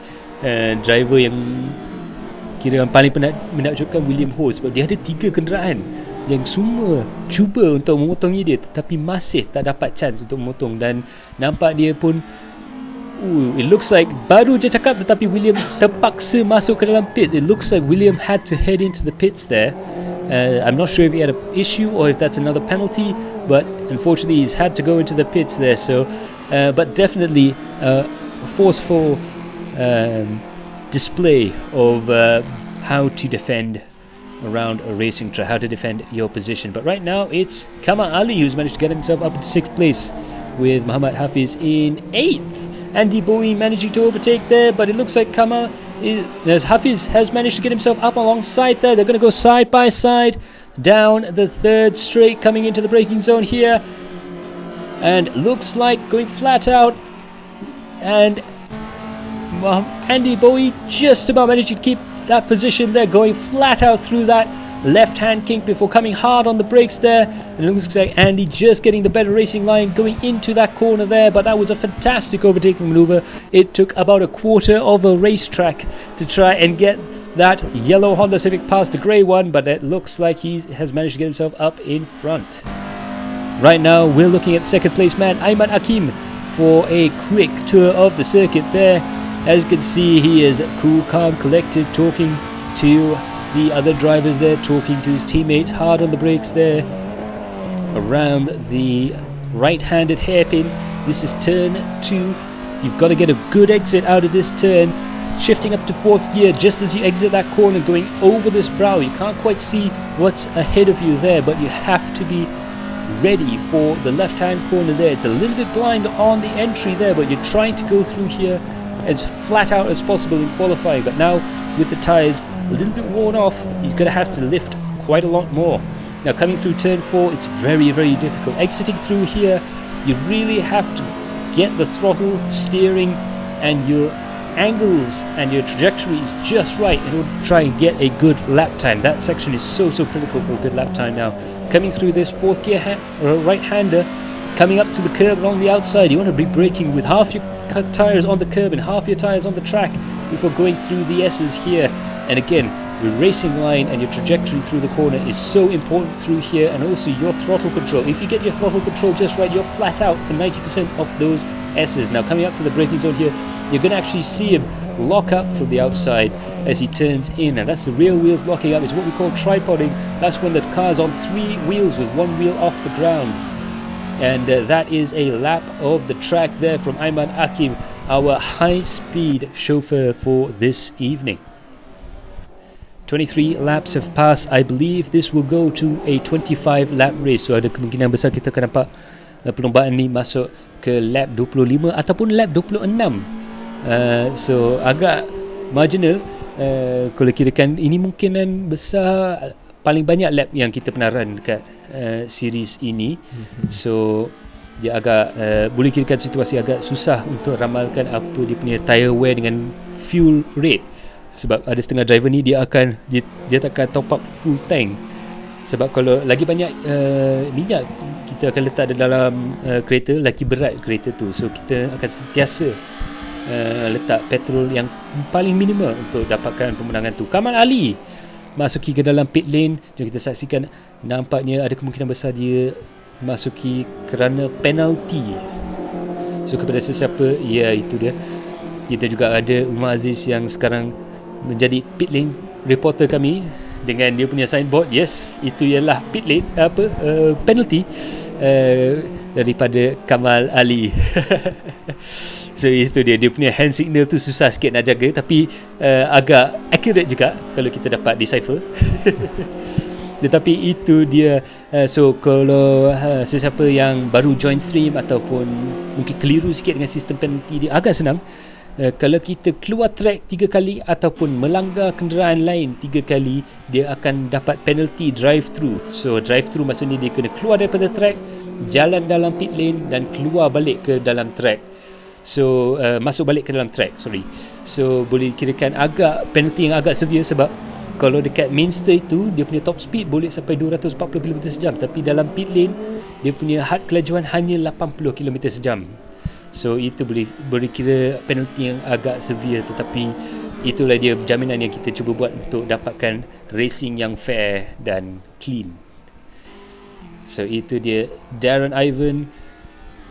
driver yang kira yang paling menakjubkan William Ho, sebab dia ada 3 kenderaan yang semua cuba untuk memotongi dia, tetapi masih tak dapat chance untuk memotong. Dan nampak dia pun it looks like baru je cakap, tetapi William terpaksa masuk ke dalam pit. It looks like William had to head into the pits there. I'm not sure if he had an issue or if that's another penalty, but unfortunately he's had to go into the pits there. So but definitely forceful display of how to defend around a racing track, how to defend your position. But right now it's Kamal Ali who's managed to get himself up to 6th place, with Muhammad Hafiz in 8th. Andy Bowie managing to overtake there, but it looks like Hafiz has managed to get himself up alongside there. They're going to go side by side down the 3rd straight, coming into the braking zone here, and looks like going flat out, and Andy Bowie just about managed to keep that position there, going flat out through that left-hand kink before coming hard on the brakes there. And it looks like Andy just getting the better racing line going into that corner there, but that was a fantastic overtaking maneuver. It took about a quarter of a racetrack to try and get that yellow Honda Civic past the grey one, but it looks like he has managed to get himself up in front. Right now, we're looking at second place man Ayman Hakim for a quick tour of the circuit there. As you can see, he is cool, calm, collected, talking to the other drivers there, talking to his teammates, hard on the brakes there. Around the right-handed hairpin, this is turn 2. You've got to get a good exit out of this turn. Shifting up to 4th gear just as you exit that corner, going over this brow. You can't quite see what's ahead of you there, but you have to be ready for the left-hand corner there. It's a little bit blind on the entry there, but you're trying to go through here as flat out as possible in qualifying. But now with the tyres a little bit worn off, he's going to have to lift quite a lot more. Now coming through turn 4, it's very, very difficult. Exiting through here, you really have to get the throttle, steering, and your angles and your trajectory is just right in order to try and get a good lap time. That section is so critical for a good lap time now. Coming through this 4th gear right-hander, coming up to the curb along the outside, you want to be braking with half your tyres on the curb and half your tyres on the track before going through the S's here. And again, your racing line and your trajectory through the corner is so important through here, and also your throttle control. If you get your throttle control just right, you're flat out for 90% of those S's. Now coming up to the braking zone here, you're going to actually see him lock up from the outside as he turns in, and that's the rear wheels locking up. It's what we call tripoding. That's when the car's on 3 wheels with 1 wheel off the ground. And that is a lap of the track there from Ayman Hakim, our high-speed chauffeur for this evening. 23 laps have passed. I believe this will go to a 25 lap race. So ada kemungkinan besar kita akan nampak perlombaan ni masuk ke lap 25 ataupun lap 26. So agak marginal. Kalau kirakan ini mungkinan besar paling banyak lap yang kita pernah run dekat series ini. So dia agak boleh kirakan situasi agak susah untuk ramalkan apa dia punya tire wear dengan fuel rate. Sebab ada setengah driver ni dia takkan top up full tank. Sebab kalau lagi banyak minyak kita akan letak dalam kereta, lagi berat kereta tu. So kita akan sentiasa letak petrol yang paling minimal untuk dapatkan pemenangan tu. Kamal Ali masuki ke dalam pit lane. Jom kita saksikan, nampaknya ada kemungkinan besar dia masuki kerana penalti. So kepada sesiapa, ya itu dia. Kita juga ada Umar Aziz yang sekarang menjadi pit lane reporter kami dengan dia punya signboard. Yes, itu ialah pit lane penalty daripada Kamal Ali. So itu dia punya hand signal tu susah sikit nak jaga, tapi agak accurate juga kalau kita dapat decipher. Tetapi itu dia. So kalau sesiapa yang baru join stream ataupun mungkin keliru sikit dengan sistem penalty dia, agak senang. Kalau kita keluar track 3 kali ataupun melanggar kenderaan lain 3 kali, dia akan dapat penalty drive-thru. So drive-thru maksudnya dia kena keluar daripada track, jalan dalam pit lane dan keluar balik ke dalam track. So masuk balik ke dalam track, sorry. So boleh kirakan agak penalty yang agak severe, sebab kalau dekat main straight tu dia punya top speed boleh sampai 240 km sejam, tapi dalam pit lane dia punya had kelajuan hanya 80 km sejam. So itu boleh kira penalty yang agak severe, tetapi itulah dia jaminan yang kita cuba buat untuk dapatkan racing yang fair dan clean. So itu dia Darren Ivan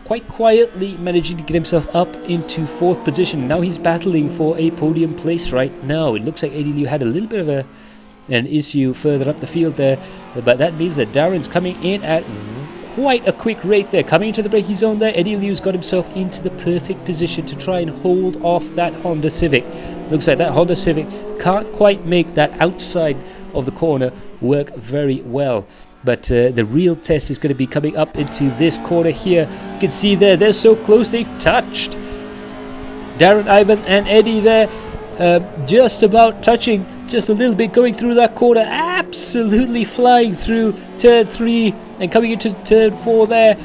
quite quietly managing to get himself up into 4th position. Now he's battling for a podium place right now. It looks like Eddie Liu had a little bit of an issue further up the field there, but that means that Darren's coming in at quite a quick rate there. Coming into the braking zone there, Eddie Liu's got himself into the perfect position to try and hold off that Honda Civic. Looks like that Honda Civic can't quite make that outside of the corner work very well. But the real test is going to be coming up into this corner here. You can see there, they're so close, they've touched. Darren Ivan and Eddie there, just about touching, just a little bit going through that corner, absolutely flying through turn 3 and coming into turn 4 there,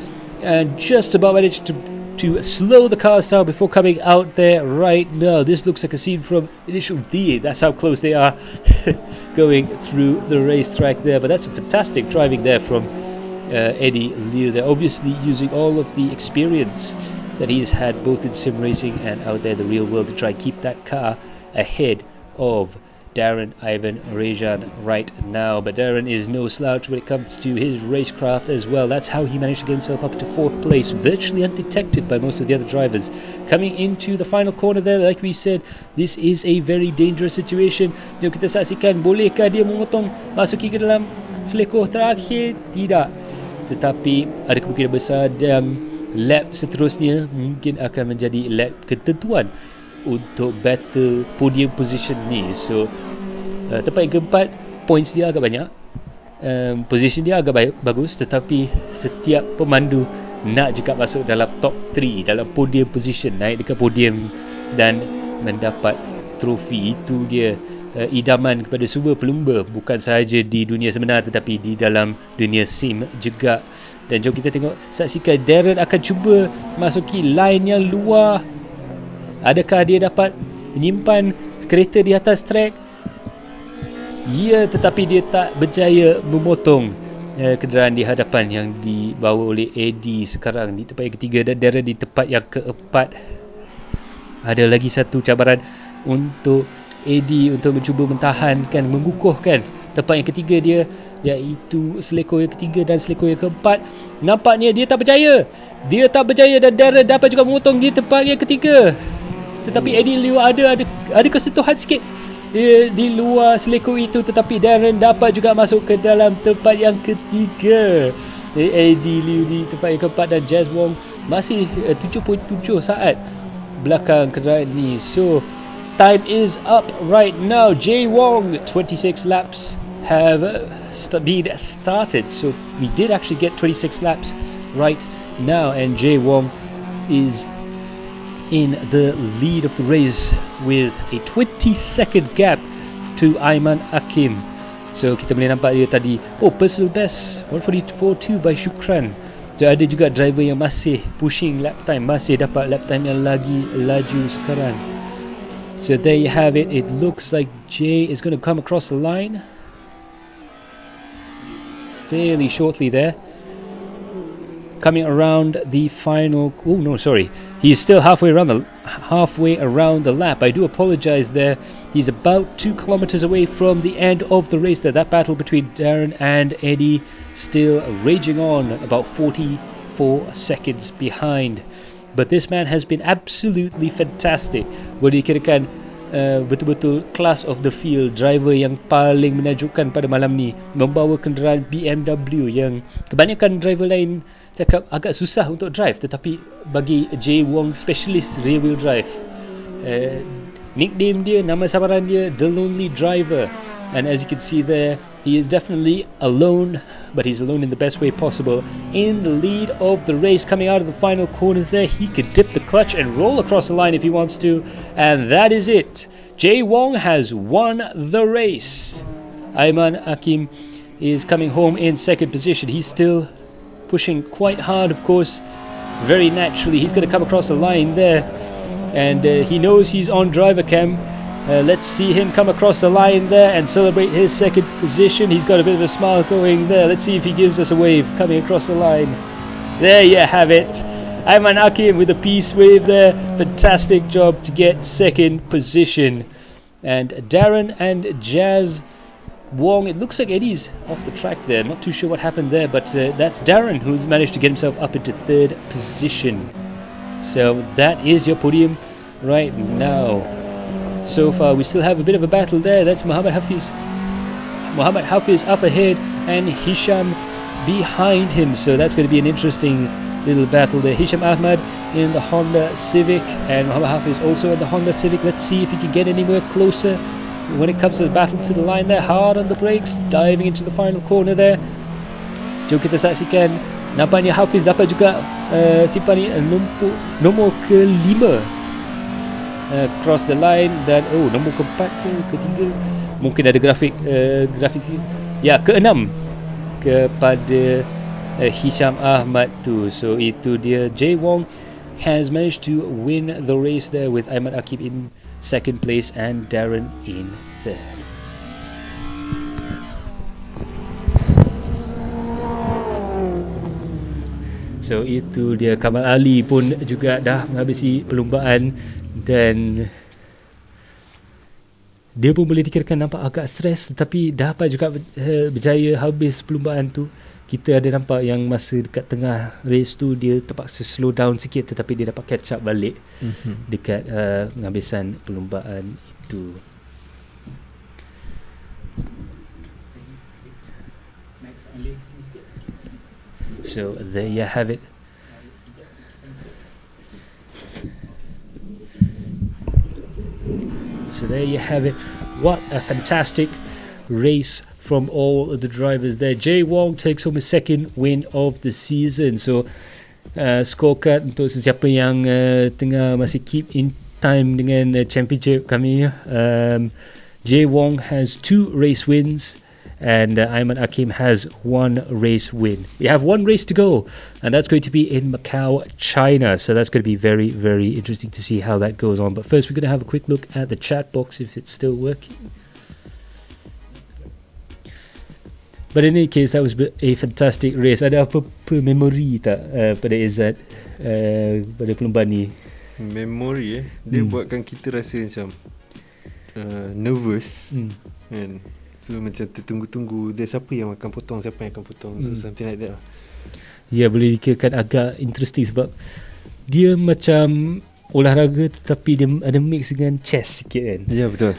and just about managed to to slow the cars down before coming out there right now. This looks like a scene from Initial D. That's how close they are going through the racetrack there. But that's a fantastic driving there from Eddie Liu. They're obviously using all of the experience that he's had both in sim racing and out there in the real world to try and keep that car ahead of Darren Ivan Rejan right now. But Darren is no slouch when it comes to his racecraft as well. That's how he managed to get himself up to 4th place, virtually undetected by most of the other drivers. Coming into the final corner there, like we said, this is a very dangerous situation. Jom kita saksikan, bolehkah dia memotong masuki ke dalam selekoh terakhir? Tidak. Tetapi ada kemungkinan besar dan lap seterusnya mungkin akan menjadi lap ketentuan untuk battle podium position ni. So tempat yang keempat, points dia agak banyak, position dia agak bagus, tetapi setiap pemandu nak juga masuk dalam top 3, dalam podium position, naik dekat podium dan mendapat trofi. Itu dia idaman kepada semua pelumba, bukan sahaja di dunia sebenar tetapi di dalam dunia sim juga. Dan jom kita tengok, saksikan Darren akan cuba masuki line yang luar. Adakah dia dapat menyimpan kereta di atas track? Ya, tetapi dia tak berjaya memotong kenderaan di hadapan yang dibawa oleh Eddie sekarang di tempat yang ketiga dan Darren di tempat yang keempat. Ada lagi satu cabaran untuk Eddie untuk mencuba mentahankan, mengukuhkan tempat yang ketiga dia, iaitu selekoh yang ketiga dan selekoh yang keempat. Nampaknya dia tak berjaya. Dia tak berjaya dan Darren dapat juga memotong di tempat yang ketiga. Tetapi Eddie Liu ada kesentuhan sikit di luar selekoh itu, tetapi Darren dapat juga masuk ke dalam tempat yang ketiga. Eddie Liu di tempat yang keempat dan Jay Wong masih 7.7 saat belakang kenderaan ni. So time is up right now. Jay Wong, 26 laps have been started. So we did actually get 26 laps right now, and Jay Wong is in the lead of the race with a 20-second gap to Aiman Hakim. So kita boleh nampak dia tadi, personal best 144.2 by Shukran. So ada juga driver yang masih pushing lap time, masih dapat lap time yang lagi laju sekarang. So there you have it. It looks like Jay is going to come across the line fairly shortly there. Coming around the final. Oh no, sorry. He's still halfway around the lap. I do apologize there. He's about 2 kilometers away from the end of the race there. That battle between Darren and Eddie still raging on, about 44 seconds behind. But this man has been absolutely fantastic. Boleh dikirakan betul-betul class of the field, driver yang paling menakjubkan pada malam ni, membawa kenderaan BMW yang kebanyakan driver lain cakap agak susah untuk drive, tetapi bagi Jay Wong, specialist rear wheel drive. Nickname dia, nama samaran dia, The Lonely Driver. And as you can see there, he is definitely alone, but he's alone in the best way possible. In the lead of the race, coming out of the final corners there, he could dip the clutch and roll across the line if he wants to. And that is it. Jay Wong has won the race. Aiman Hakim is coming home in second position. He's still pushing quite hard, of course. Very naturally, he's going to come across the line there. And he knows he's on driver cam. Let's see him come across the line there and celebrate his second position. He's got a bit of a smile going there. Let's see if he gives us a wave coming across the line. There you have it. Aiman Hakim with a peace wave there. Fantastic job to get second position. And Darren and Jazz Wong, it looks like Eddie's off the track there. Not too sure what happened there, but that's Darren who's managed to get himself up into third position. So that is your podium right now. So far, we still have a bit of a battle there. That's Muhammad Hafiz. Muhammad Hafiz up ahead and Hisham behind him. So that's going to be an interesting little battle there. Hisham Ahmad in the Honda Civic and Muhammad Hafiz also in the Honda Civic. Let's see if he can get anywhere closer when it comes to the battle to the line there. Hard on the brakes, diving into the final corner there. Jom kita saksikan. Nampaknya Hafiz dapat juga simpan nombor ke-5. Cross the line dan nombor ke-4 ke-3, mungkin ada grafik ya, ke-6 kepada Hisham Ahmad tu. So itu dia Jay Wong has managed to win the race there with Aiman Akib in second place and Darren in third. So itu dia, Kamal Ali pun juga dah menghabisi perlumbaan dan dia pun boleh dikirakan nampak agak stres, tetapi dapat juga berjaya habis perlumbaan tu. Kita ada nampak yang masa dekat tengah race tu dia terpaksa slow down sikit, tetapi dia dapat catch up balik dekat penghabisan perlumbaan itu. So there you have it. So there you have it. What a fantastic race from all of the drivers there. Jay Wong takes home his second win of the season. So scorecard untuk sesiapa yang tengah masih keep in time dengan championship kami. Jay Wong has 2 race wins and Aiman Akim has 1 race win. We have 1 race to go, and that's going to be in Macau, China. So that's going to be very, very interesting to see how that goes on. But first we're going to have a quick look at the chat box if it's still working. But in any case, that was a fantastic race. Ada apa-apa memory tak pada Izzat pada perlombaan ni? Memory dia buatkan kita rasa macam nervous kan. So macam tertunggu-tunggu dia siapa yang akan potong, siapa yang akan potong. So something like that. Ya, boleh dikirakan agak interesting sebab dia macam olahraga tetapi dia ada mix dengan chess sikit kan. Ya, betul.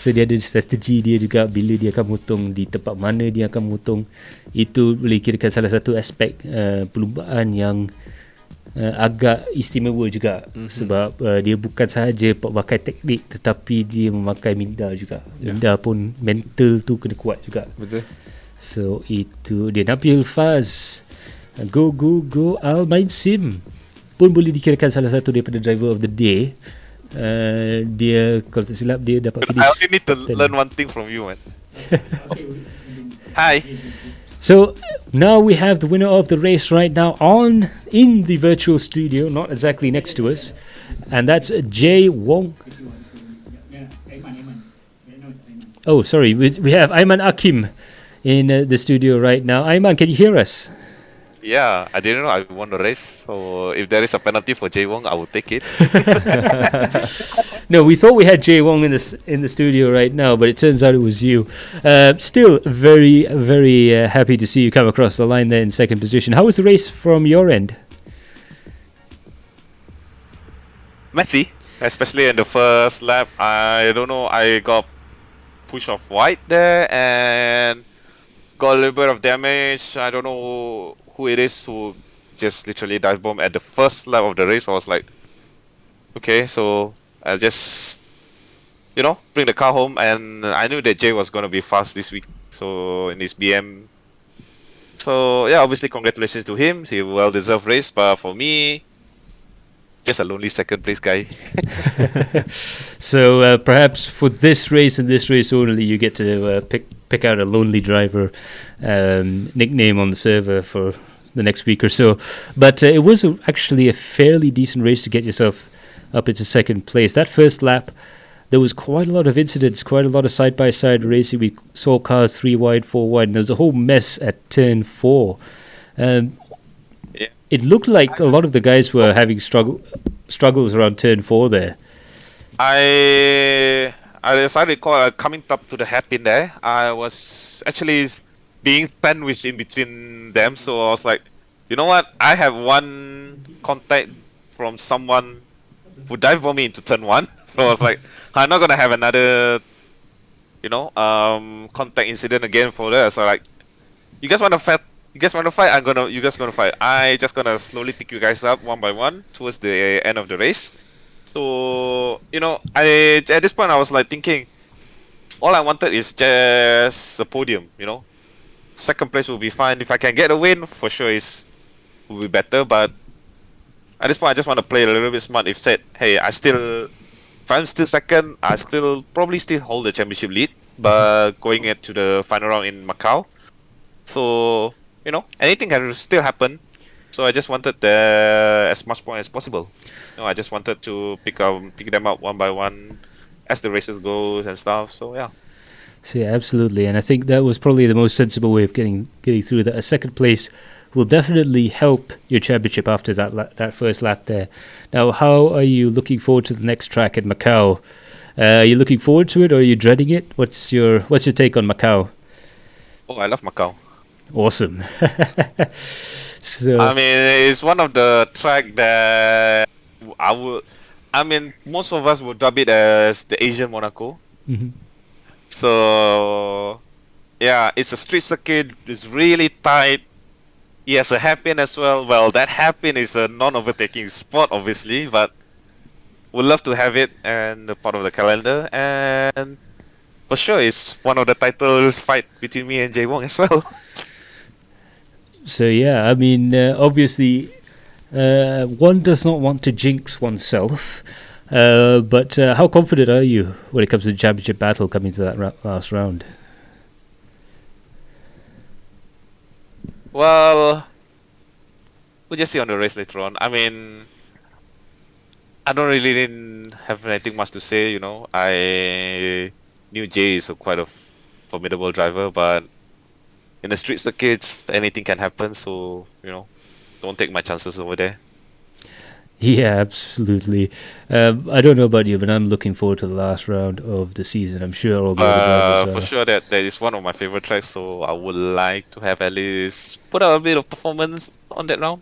So dia ada strategi dia juga bila dia akan potong, di tempat mana dia akan potong. Itu boleh kirakan salah satu aspek perlumbaan yang agak istimewa juga. Sebab dia bukan sahaja pakai teknik tetapi dia memakai minda juga. Minda pun mental tu kena kuat juga. Betul. So itu dia. Nabil Faz, go I'll main sim pun boleh dikirakan salah satu daripada driver of the day. Dia kalau tak silap dia dapat finish. I only need to learn one thing from you, man. Hi. So now we have the winner of the race right now in the virtual studio, not exactly next to us, and that's Jay Wong. Oh, sorry, we have Aiman Akim in the studio right now. Aiman, can you hear us? Yeah, I didn't know I won the race. So if there is a penalty for Jay Wong, I will take it. No, we thought we had Jay Wong in the studio right now, but it turns out it was you. Still, very, very happy to see you come across the line there in second position. How was the race from your end? Messy, especially in the first lap. I don't know, I got pushed off wide there and got a little bit of damage. I don't know who it is who just literally dive bomb at the first lap of the race. I was like, okay, so I'll just, bring the car home. And I knew that Jay was going to be fast this week, so in his BM. So yeah, obviously congratulations to him. It's a well-deserved race, but for me, just a lonely second place guy. So perhaps for this race and this race only, you get to pick out a lonely driver nickname on the server for the next week or so. But it was actually a fairly decent race to get yourself up into second place. That first lap, there was quite a lot of incidents, quite a lot of side-by-side racing. We saw cars 3 wide, 4 wide, and there was a whole mess at turn 4. It looked like a lot of the guys were having struggles around turn 4 there. As I recall, coming up to the hairpin there, I was actually being sandwiched in between them. So I was like, you know what? I have one contact from someone who dive bombed me into turn 1. So I was like, I'm not gonna have another, contact incident again for that. So like, you guys want to fight? You guys want to fight? You guys gonna fight. I just gonna slowly pick you guys up one by one towards the end of the race. So, at this point I was like thinking, all I wanted is just the podium, Second place will be fine. If I can get a win, for sure will be better. But at this point I just want to play a little bit smart. If hey, if I'm still second, I probably still hold the championship lead, but going into the final round in Macau. So, anything can still happen. So I just wanted as much point as possible. I just wanted to pick them up one by one as the races goes and stuff. So yeah. So yeah, absolutely, and I think that was probably the most sensible way of getting through that. A second place will definitely help your championship after that first lap there. Now, how are you looking forward to the next track in Macau? Are you looking forward to it, or are you dreading it? What's your take on Macau? Oh, I love Macau. Awesome. So I mean, it's one of the track that most of us would dub it as the Asian Monaco. Mhm. So, yeah, it's a street circuit. It's really tight. It has a hairpin as well. Well, that hairpin is a non-overtaking spot, obviously, but we'd love to have it and a part of the calendar. And for sure, it's one of the titles fight between me and Jay Wong as well. So yeah, I mean, obviously, one does not want to jinx oneself. But how confident are you when it comes to the championship battle coming to that last round? Well, we'll just see on the race later on. I mean, I don't really didn't have anything much to say. I knew Jay is quite a formidable driver, but in the street circuits, anything can happen. So don't take my chances over there. Yeah, absolutely. I don't know about you, but I'm looking forward to the last round of the season. I'm sure all the other drivers For sure, that is one of my favorite tracks. So I would like to have at least put out a bit of performance on that round.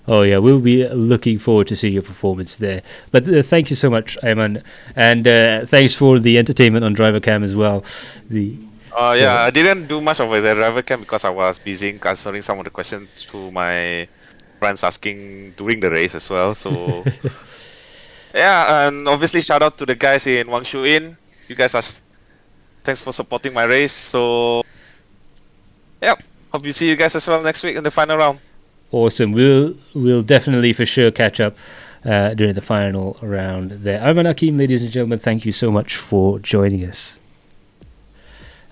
Oh yeah, we'll be looking forward to seeing your performance there. But thank you so much, Ayman, and thanks for the entertainment on Driver Cam as well. Yeah, I didn't do much of the driver cam because I was busy answering some of the questions to my friends asking during the race as well. So yeah, and obviously shout out to the guys in Wangshu Inn. You guys thanks for supporting my race. So yeah, hope you see you guys as well next week in the final round. Awesome. We'll definitely for sure catch up during the final round there. Ayman Hakim, ladies and gentlemen, thank you so much for joining us.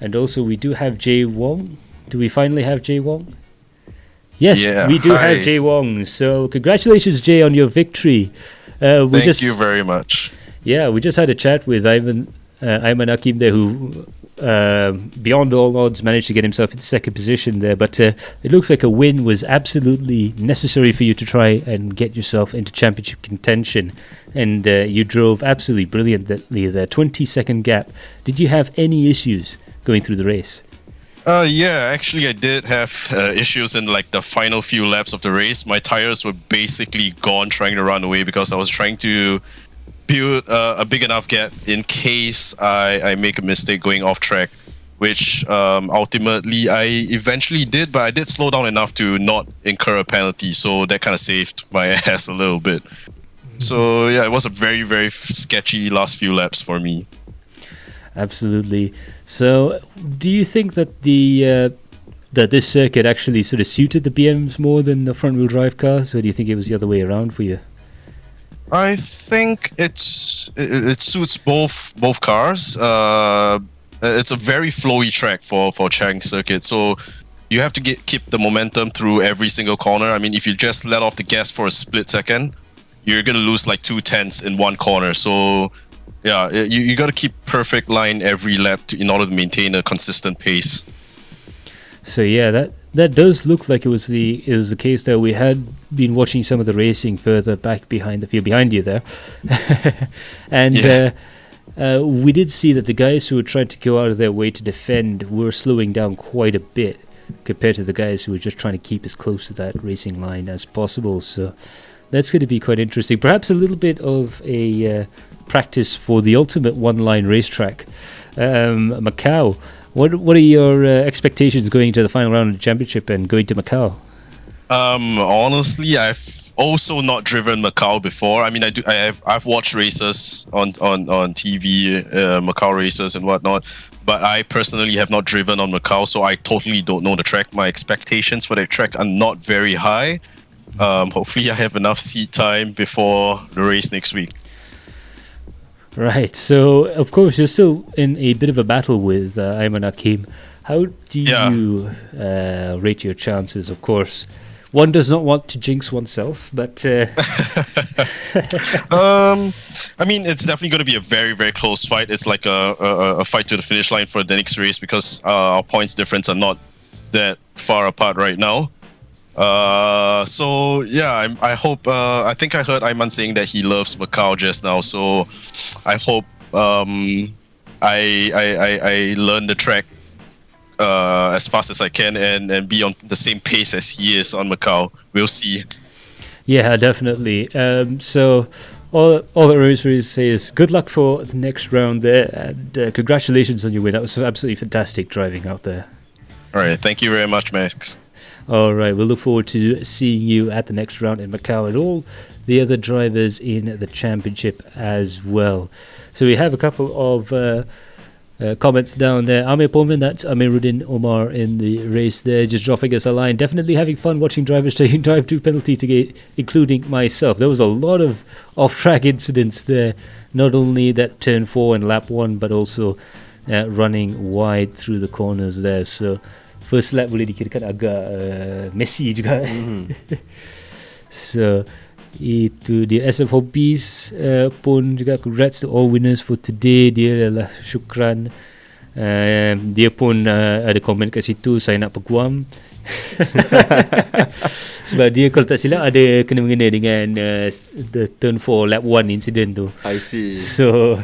And also we do have Jay Wong. Do we finally have Jay Wong? Yes, Yeah, we do hi. have Jay Wong. So congratulations, Jay, on your victory. Thank you very much. Yeah, we just had a chat with Ayman Hakim there, who beyond all odds managed to get himself in second position there. But it looks like a win was absolutely necessary for you to try and get yourself into championship contention. And you drove absolutely brilliantly there, 20-second gap. Did you have any issues going through the race? Yeah, actually I did have issues in like the final few laps of the race. My tires were basically gone trying to run away because I was trying to build a big enough gap in case I make a mistake going off track, which ultimately I eventually did, but I did slow down enough to not incur a penalty, so that kind of saved my ass a little bit. So yeah, it was a very, very sketchy last few laps for me. Absolutely. So, do you think that that this circuit actually sort of suited the BMs more than the front-wheel drive cars, or do you think it was the other way around for you? I think it suits both cars. It's a very flowy track for Chang Circuit, so you have to keep the momentum through every single corner. I mean, if you just let off the gas for a split second, you're gonna lose like 2/10 in one corner. So yeah, you got to keep perfect line every lap in order to maintain a consistent pace. So yeah, that does look like it was the case that we had been watching some of the racing further back behind the field behind you there, and we did see that the guys who were trying to go out of their way to defend were slowing down quite a bit compared to the guys who were just trying to keep as close to that racing line as possible. So that's going to be quite interesting. Perhaps a little bit of a practice for the ultimate one-line racetrack, Macau. What are your expectations going to the final round of the championship and going to Macau? Honestly, I've also not driven Macau before. I mean, I've watched races on TV, Macau races and whatnot, but I personally have not driven on Macau, so I totally don't know the track. My expectations for that track are not very high. Hopefully I have enough seat time before the race next week. Right, so of course you're still in a bit of a battle with Ayman Hakim. How do you rate your chances? Of course, one does not want to jinx oneself, but I mean, it's definitely going to be a very, very close fight. It's like a fight to the finish line for the next race because our points difference are not that far apart right now. So yeah, I hope. I think I heard Ayman saying that he loves Macau just now. So I hope I learn the track as fast as I can and be on the same pace as he is on Macau. We'll see. yeah, definitely. So all that remains for you to say is good luck for the next round there, and congratulations on your win. That was absolutely fantastic driving out there. All right, thank you very much, Max. All right, we'll look forward to seeing you at the next round in Macau and all the other drivers in the championship as well. So we have a couple of comments down there. Amir Pullman, that's Amiruddin Omar in the race there, just dropping us a line. Definitely having fun watching drivers taking drive to penalty to get, including myself. There was a lot of off-track incidents there. Not only that turn 4 and lap 1, but also running wide through the corners there. So first lap boleh dikirakan agak messy juga. So itu dia. SF4Bs pun juga congrats to all winners for today. Dia adalah syukran. Dia pun ada komen kat situ, saya nak peguam. Sebab dia kalau tak silap ada kena-mengena dengan the turn 4 lap 1 incident tu. I see. So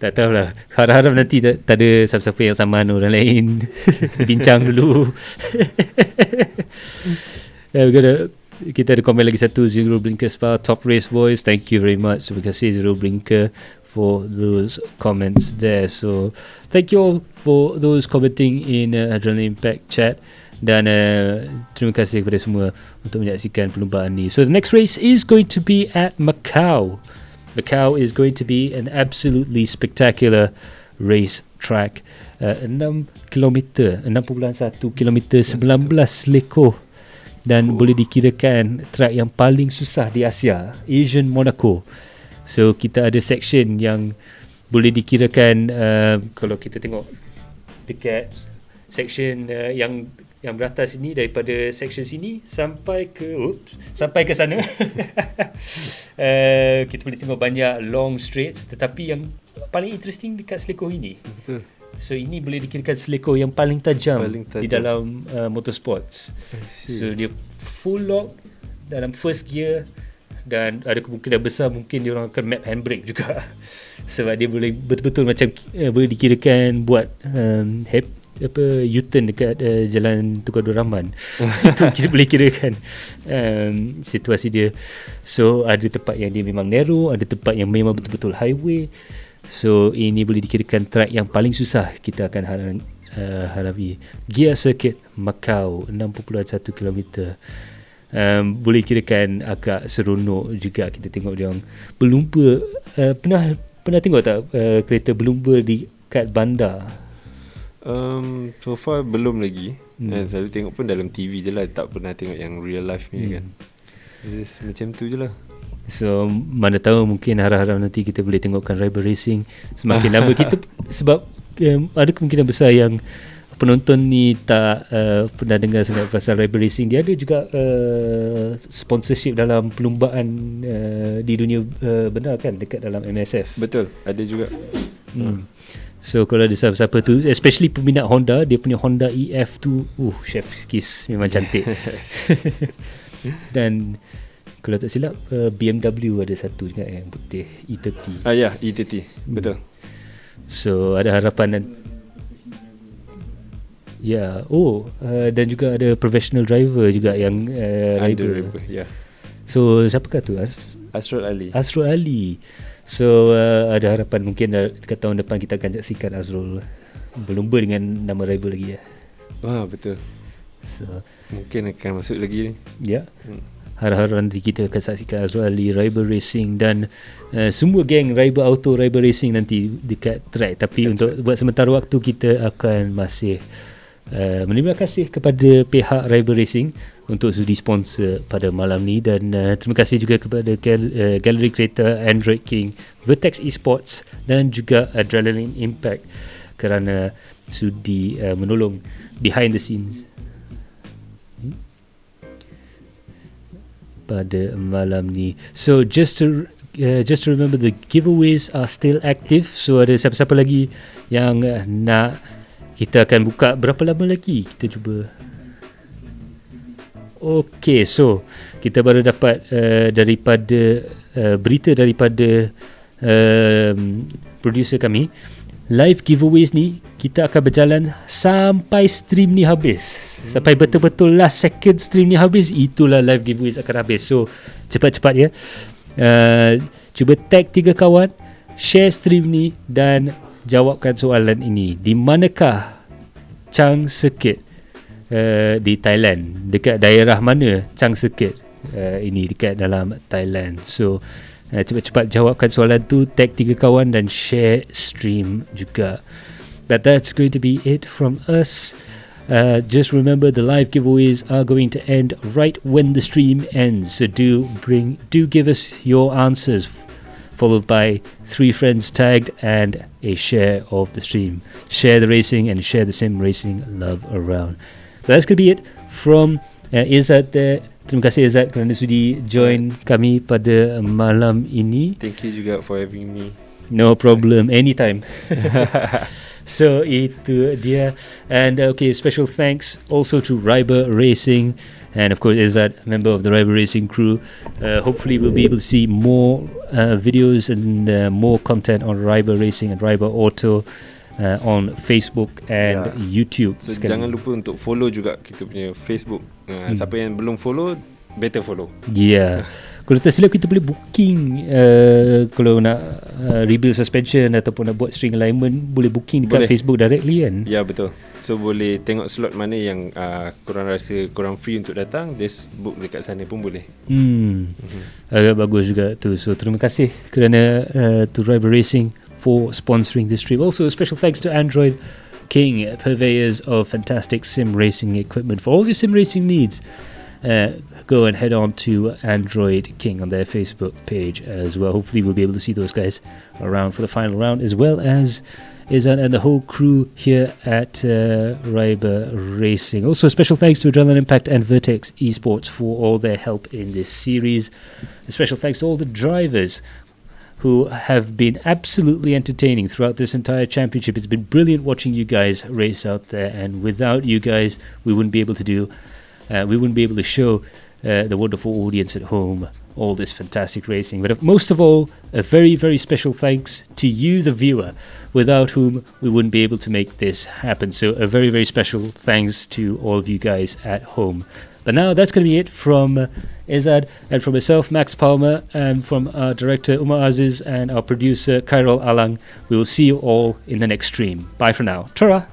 tak tahulah, harap-harap nanti tak ada siapa-siapa yang saman orang lain. Kita bincang dulu. Kita ada komen lagi satu, Zero Blinker Spa, top race boys, thank you very much. Terima kasih Zero Blinker for those comments there. So thank you all for those commenting in Adrenaline Impact chat. Dan terima kasih kepada semua untuk menyaksikan perlumbaan ni. So the next race is going to be at Macau. Macau is going to be an absolutely spectacular race track. 6 km, 6.1 km, 19 lekor, dan boleh dikirakan track yang paling susah di Asia, Asian Monaco. So kita ada section yang boleh dikirakan kalau kita tengok dekat section yang beratas ini, daripada section sini sampai ke sana. Kita boleh tengok banyak long straights, tetapi yang paling interesting dekat selekor ini. Betul. So ini boleh dikirakan selekor yang paling tajam di dalam motorsports. So dia full lock dalam first gear, dan ada kemungkinan besar mungkin dia orang akan map handbrake juga. Sebab dia boleh betul-betul macam boleh dikirakan buat U-turn dekat jalan Tukar Dua Rahman. Itu kita boleh kirakan situasi dia. So ada tempat yang dia memang narrow, ada tempat yang memang betul-betul highway. So ini boleh dikirakan track yang paling susah kita akan hadapi. Galeri Circuit Macau, 6.1 km. Boleh kirakan agak seronok juga kita tengok dia orang berlumba. Pernah tengok tak kereta berlumba di kat bandar? So far belum lagi. Selalu tengok pun dalam TV je lah, tak pernah tengok yang real life ni kan. Just macam tu je lah. So mana tahu mungkin harap-harap nanti kita boleh tengokkan Reiber Racing semakin lama kita, sebab ada kemungkinan besar yang penonton ni tak pernah dengar sangat pasal Reiber Racing. Dia ada juga sponsorship dalam perlumbaan di dunia benar kan, dekat dalam MSF. Betul, ada juga. So kalau ada siapa-siapa tu, especially peminat Honda, dia punya Honda EF tu, chef kiss memang cantik. Dan kalau tak silap BMW ada satu juga yang putih, E30. Ya, E30, betul. So ada harapan dan juga ada professional driver juga yang rider. So siapakah tu? Asrul Ali. So ada harapan mungkin dekat tahun depan kita akan saksikan Azrul berlumba dengan nama Reiber lagi ya. Betul. So mungkin akan masuk lagi ni. Ya. Harap-harap nanti kita akan saksikan Azrul Ali, Reiber Racing dan semua geng Reiber Auto, Reiber Racing nanti dekat track. Tapi untuk buat sementara waktu kita akan masih terima kasih kepada pihak Reiber Racing untuk sudi sponsor pada malam ni, dan terima kasih juga kepada Galeri Kereta, Android King, Vertex Esports dan juga Adrenaline Impact kerana sudi menolong behind the scenes. pada malam ni. So just to remember, the giveaways are still active. So ada siapa-siapa lagi yang nak, kita akan buka berapa lama lagi? Kita cuba. Okay, so kita baru dapat daripada berita daripada producer kami. Live giveaways ni kita akan berjalan sampai stream ni habis. Sampai betul-betul last second stream ni habis, itulah live giveaways akan habis. So cepat-cepat ya. Cuba tag 3 kawan, share stream ni dan jawabkan soalan ini. Di manakah Chang Circuit di Thailand? Dekat daerah mana Chang Circuit ini dekat dalam Thailand? So cepat-cepat jawabkan soalan tu, tag 3 kawan dan share stream juga. But that's going to be it from us. Just remember, the live giveaways are going to end right when the stream ends. So do give us your answers, followed by 3 friends tagged and a share of the stream. Share the racing and share the sim racing love around. So that's going to be it from Izzat there. Terima kasih Izzat kerana sudi join kami pada malam ini. Thank you juga for having me. No problem, anytime. So itu dia. And okay, special thanks also to Reiber Racing, and of course Izzat, member of the Reiber Racing crew. Hopefully we'll be able to see more videos and more content on Reiber Racing and Reiber Auto on Facebook and YouTube. So jangan lupa untuk follow juga kita punya Facebook. Siapa yang belum follow, better follow. Yeah. Kalau tak silap kita boleh booking kalau nak rebuild suspension ataupun nak buat string alignment, boleh booking dekat Facebook directly kan? Ya, betul. So boleh tengok slot mana yang korang rasa korang free untuk datang, just book dekat sana pun boleh. Agak bagus juga tu. So terima kasih kerana to Reiber Racing for sponsoring this stream. Also a special thanks to Android King, purveyors of fantastic sim racing equipment for all your sim racing needs. Go and head on to Android King on their Facebook page as well. Hopefully we'll be able to see those guys around for the final round, as well as Izzat and the whole crew here at Reiber Racing. Also special thanks to Adrenaline Impact and Vertex Esports for all their help in this series. A special thanks to all the drivers who have been absolutely entertaining throughout this entire championship. It's been brilliant watching you guys race out there, and without you guys we wouldn't be able to show the wonderful audience at home all this fantastic racing. But most of all, a very, very special thanks to you, the viewer, without whom we wouldn't be able to make this happen. So a very, very special thanks to all of you guys at home. But now that's going to be it from Izzat and from myself, Max Palmer, and from our director Umar Aziz and our producer Khairul Alang. We will see you all in the next stream. Bye for now. Ta-ra!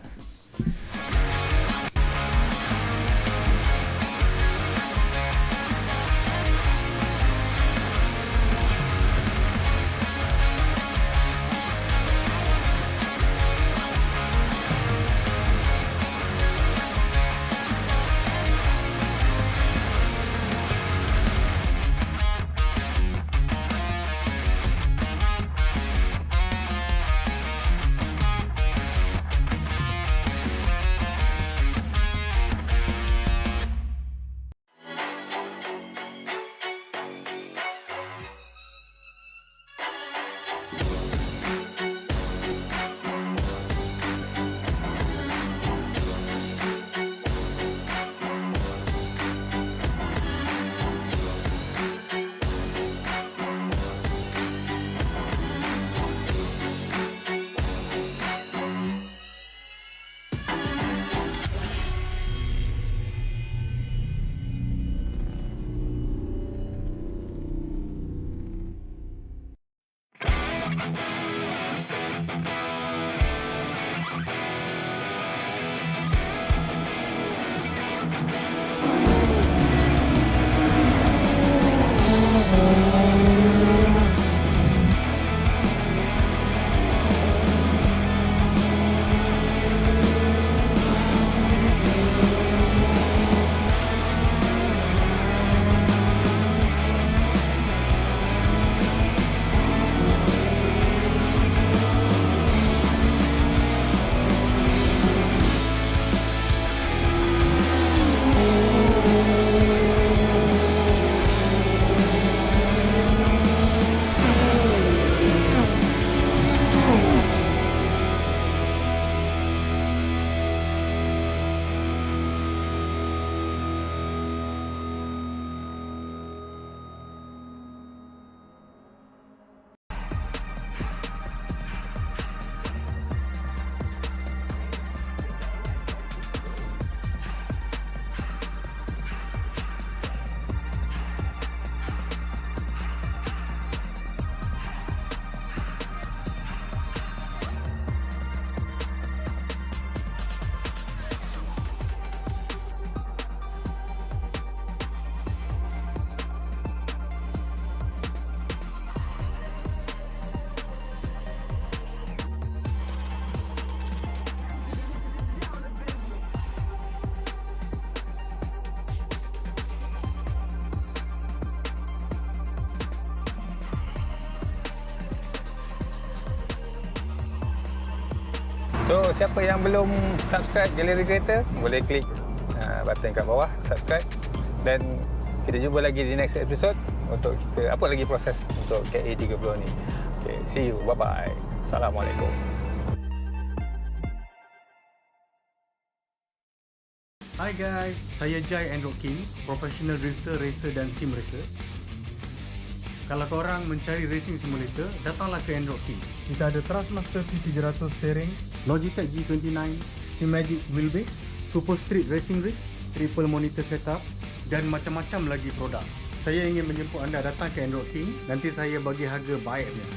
So siapa yang belum subscribe Galeri Kereta, boleh klik button kat bawah subscribe, dan kita jumpa lagi di next episode untuk kita apa lagi proses untuk KA30 ni. Okay, see you, bye bye. Assalamualaikum. Hi guys, saya Jay King, professional drifter, racer dan sim racer. Kalau korang mencari racing simulator, datanglah ke King. Kita ada Thrustmaster T300 steering, Logitech G29, Magic wheelbase, Super Street Racing Rig, triple monitor setup dan macam-macam lagi produk. Saya ingin menjemput anda datang ke King. Nanti saya bagi harga baiknya.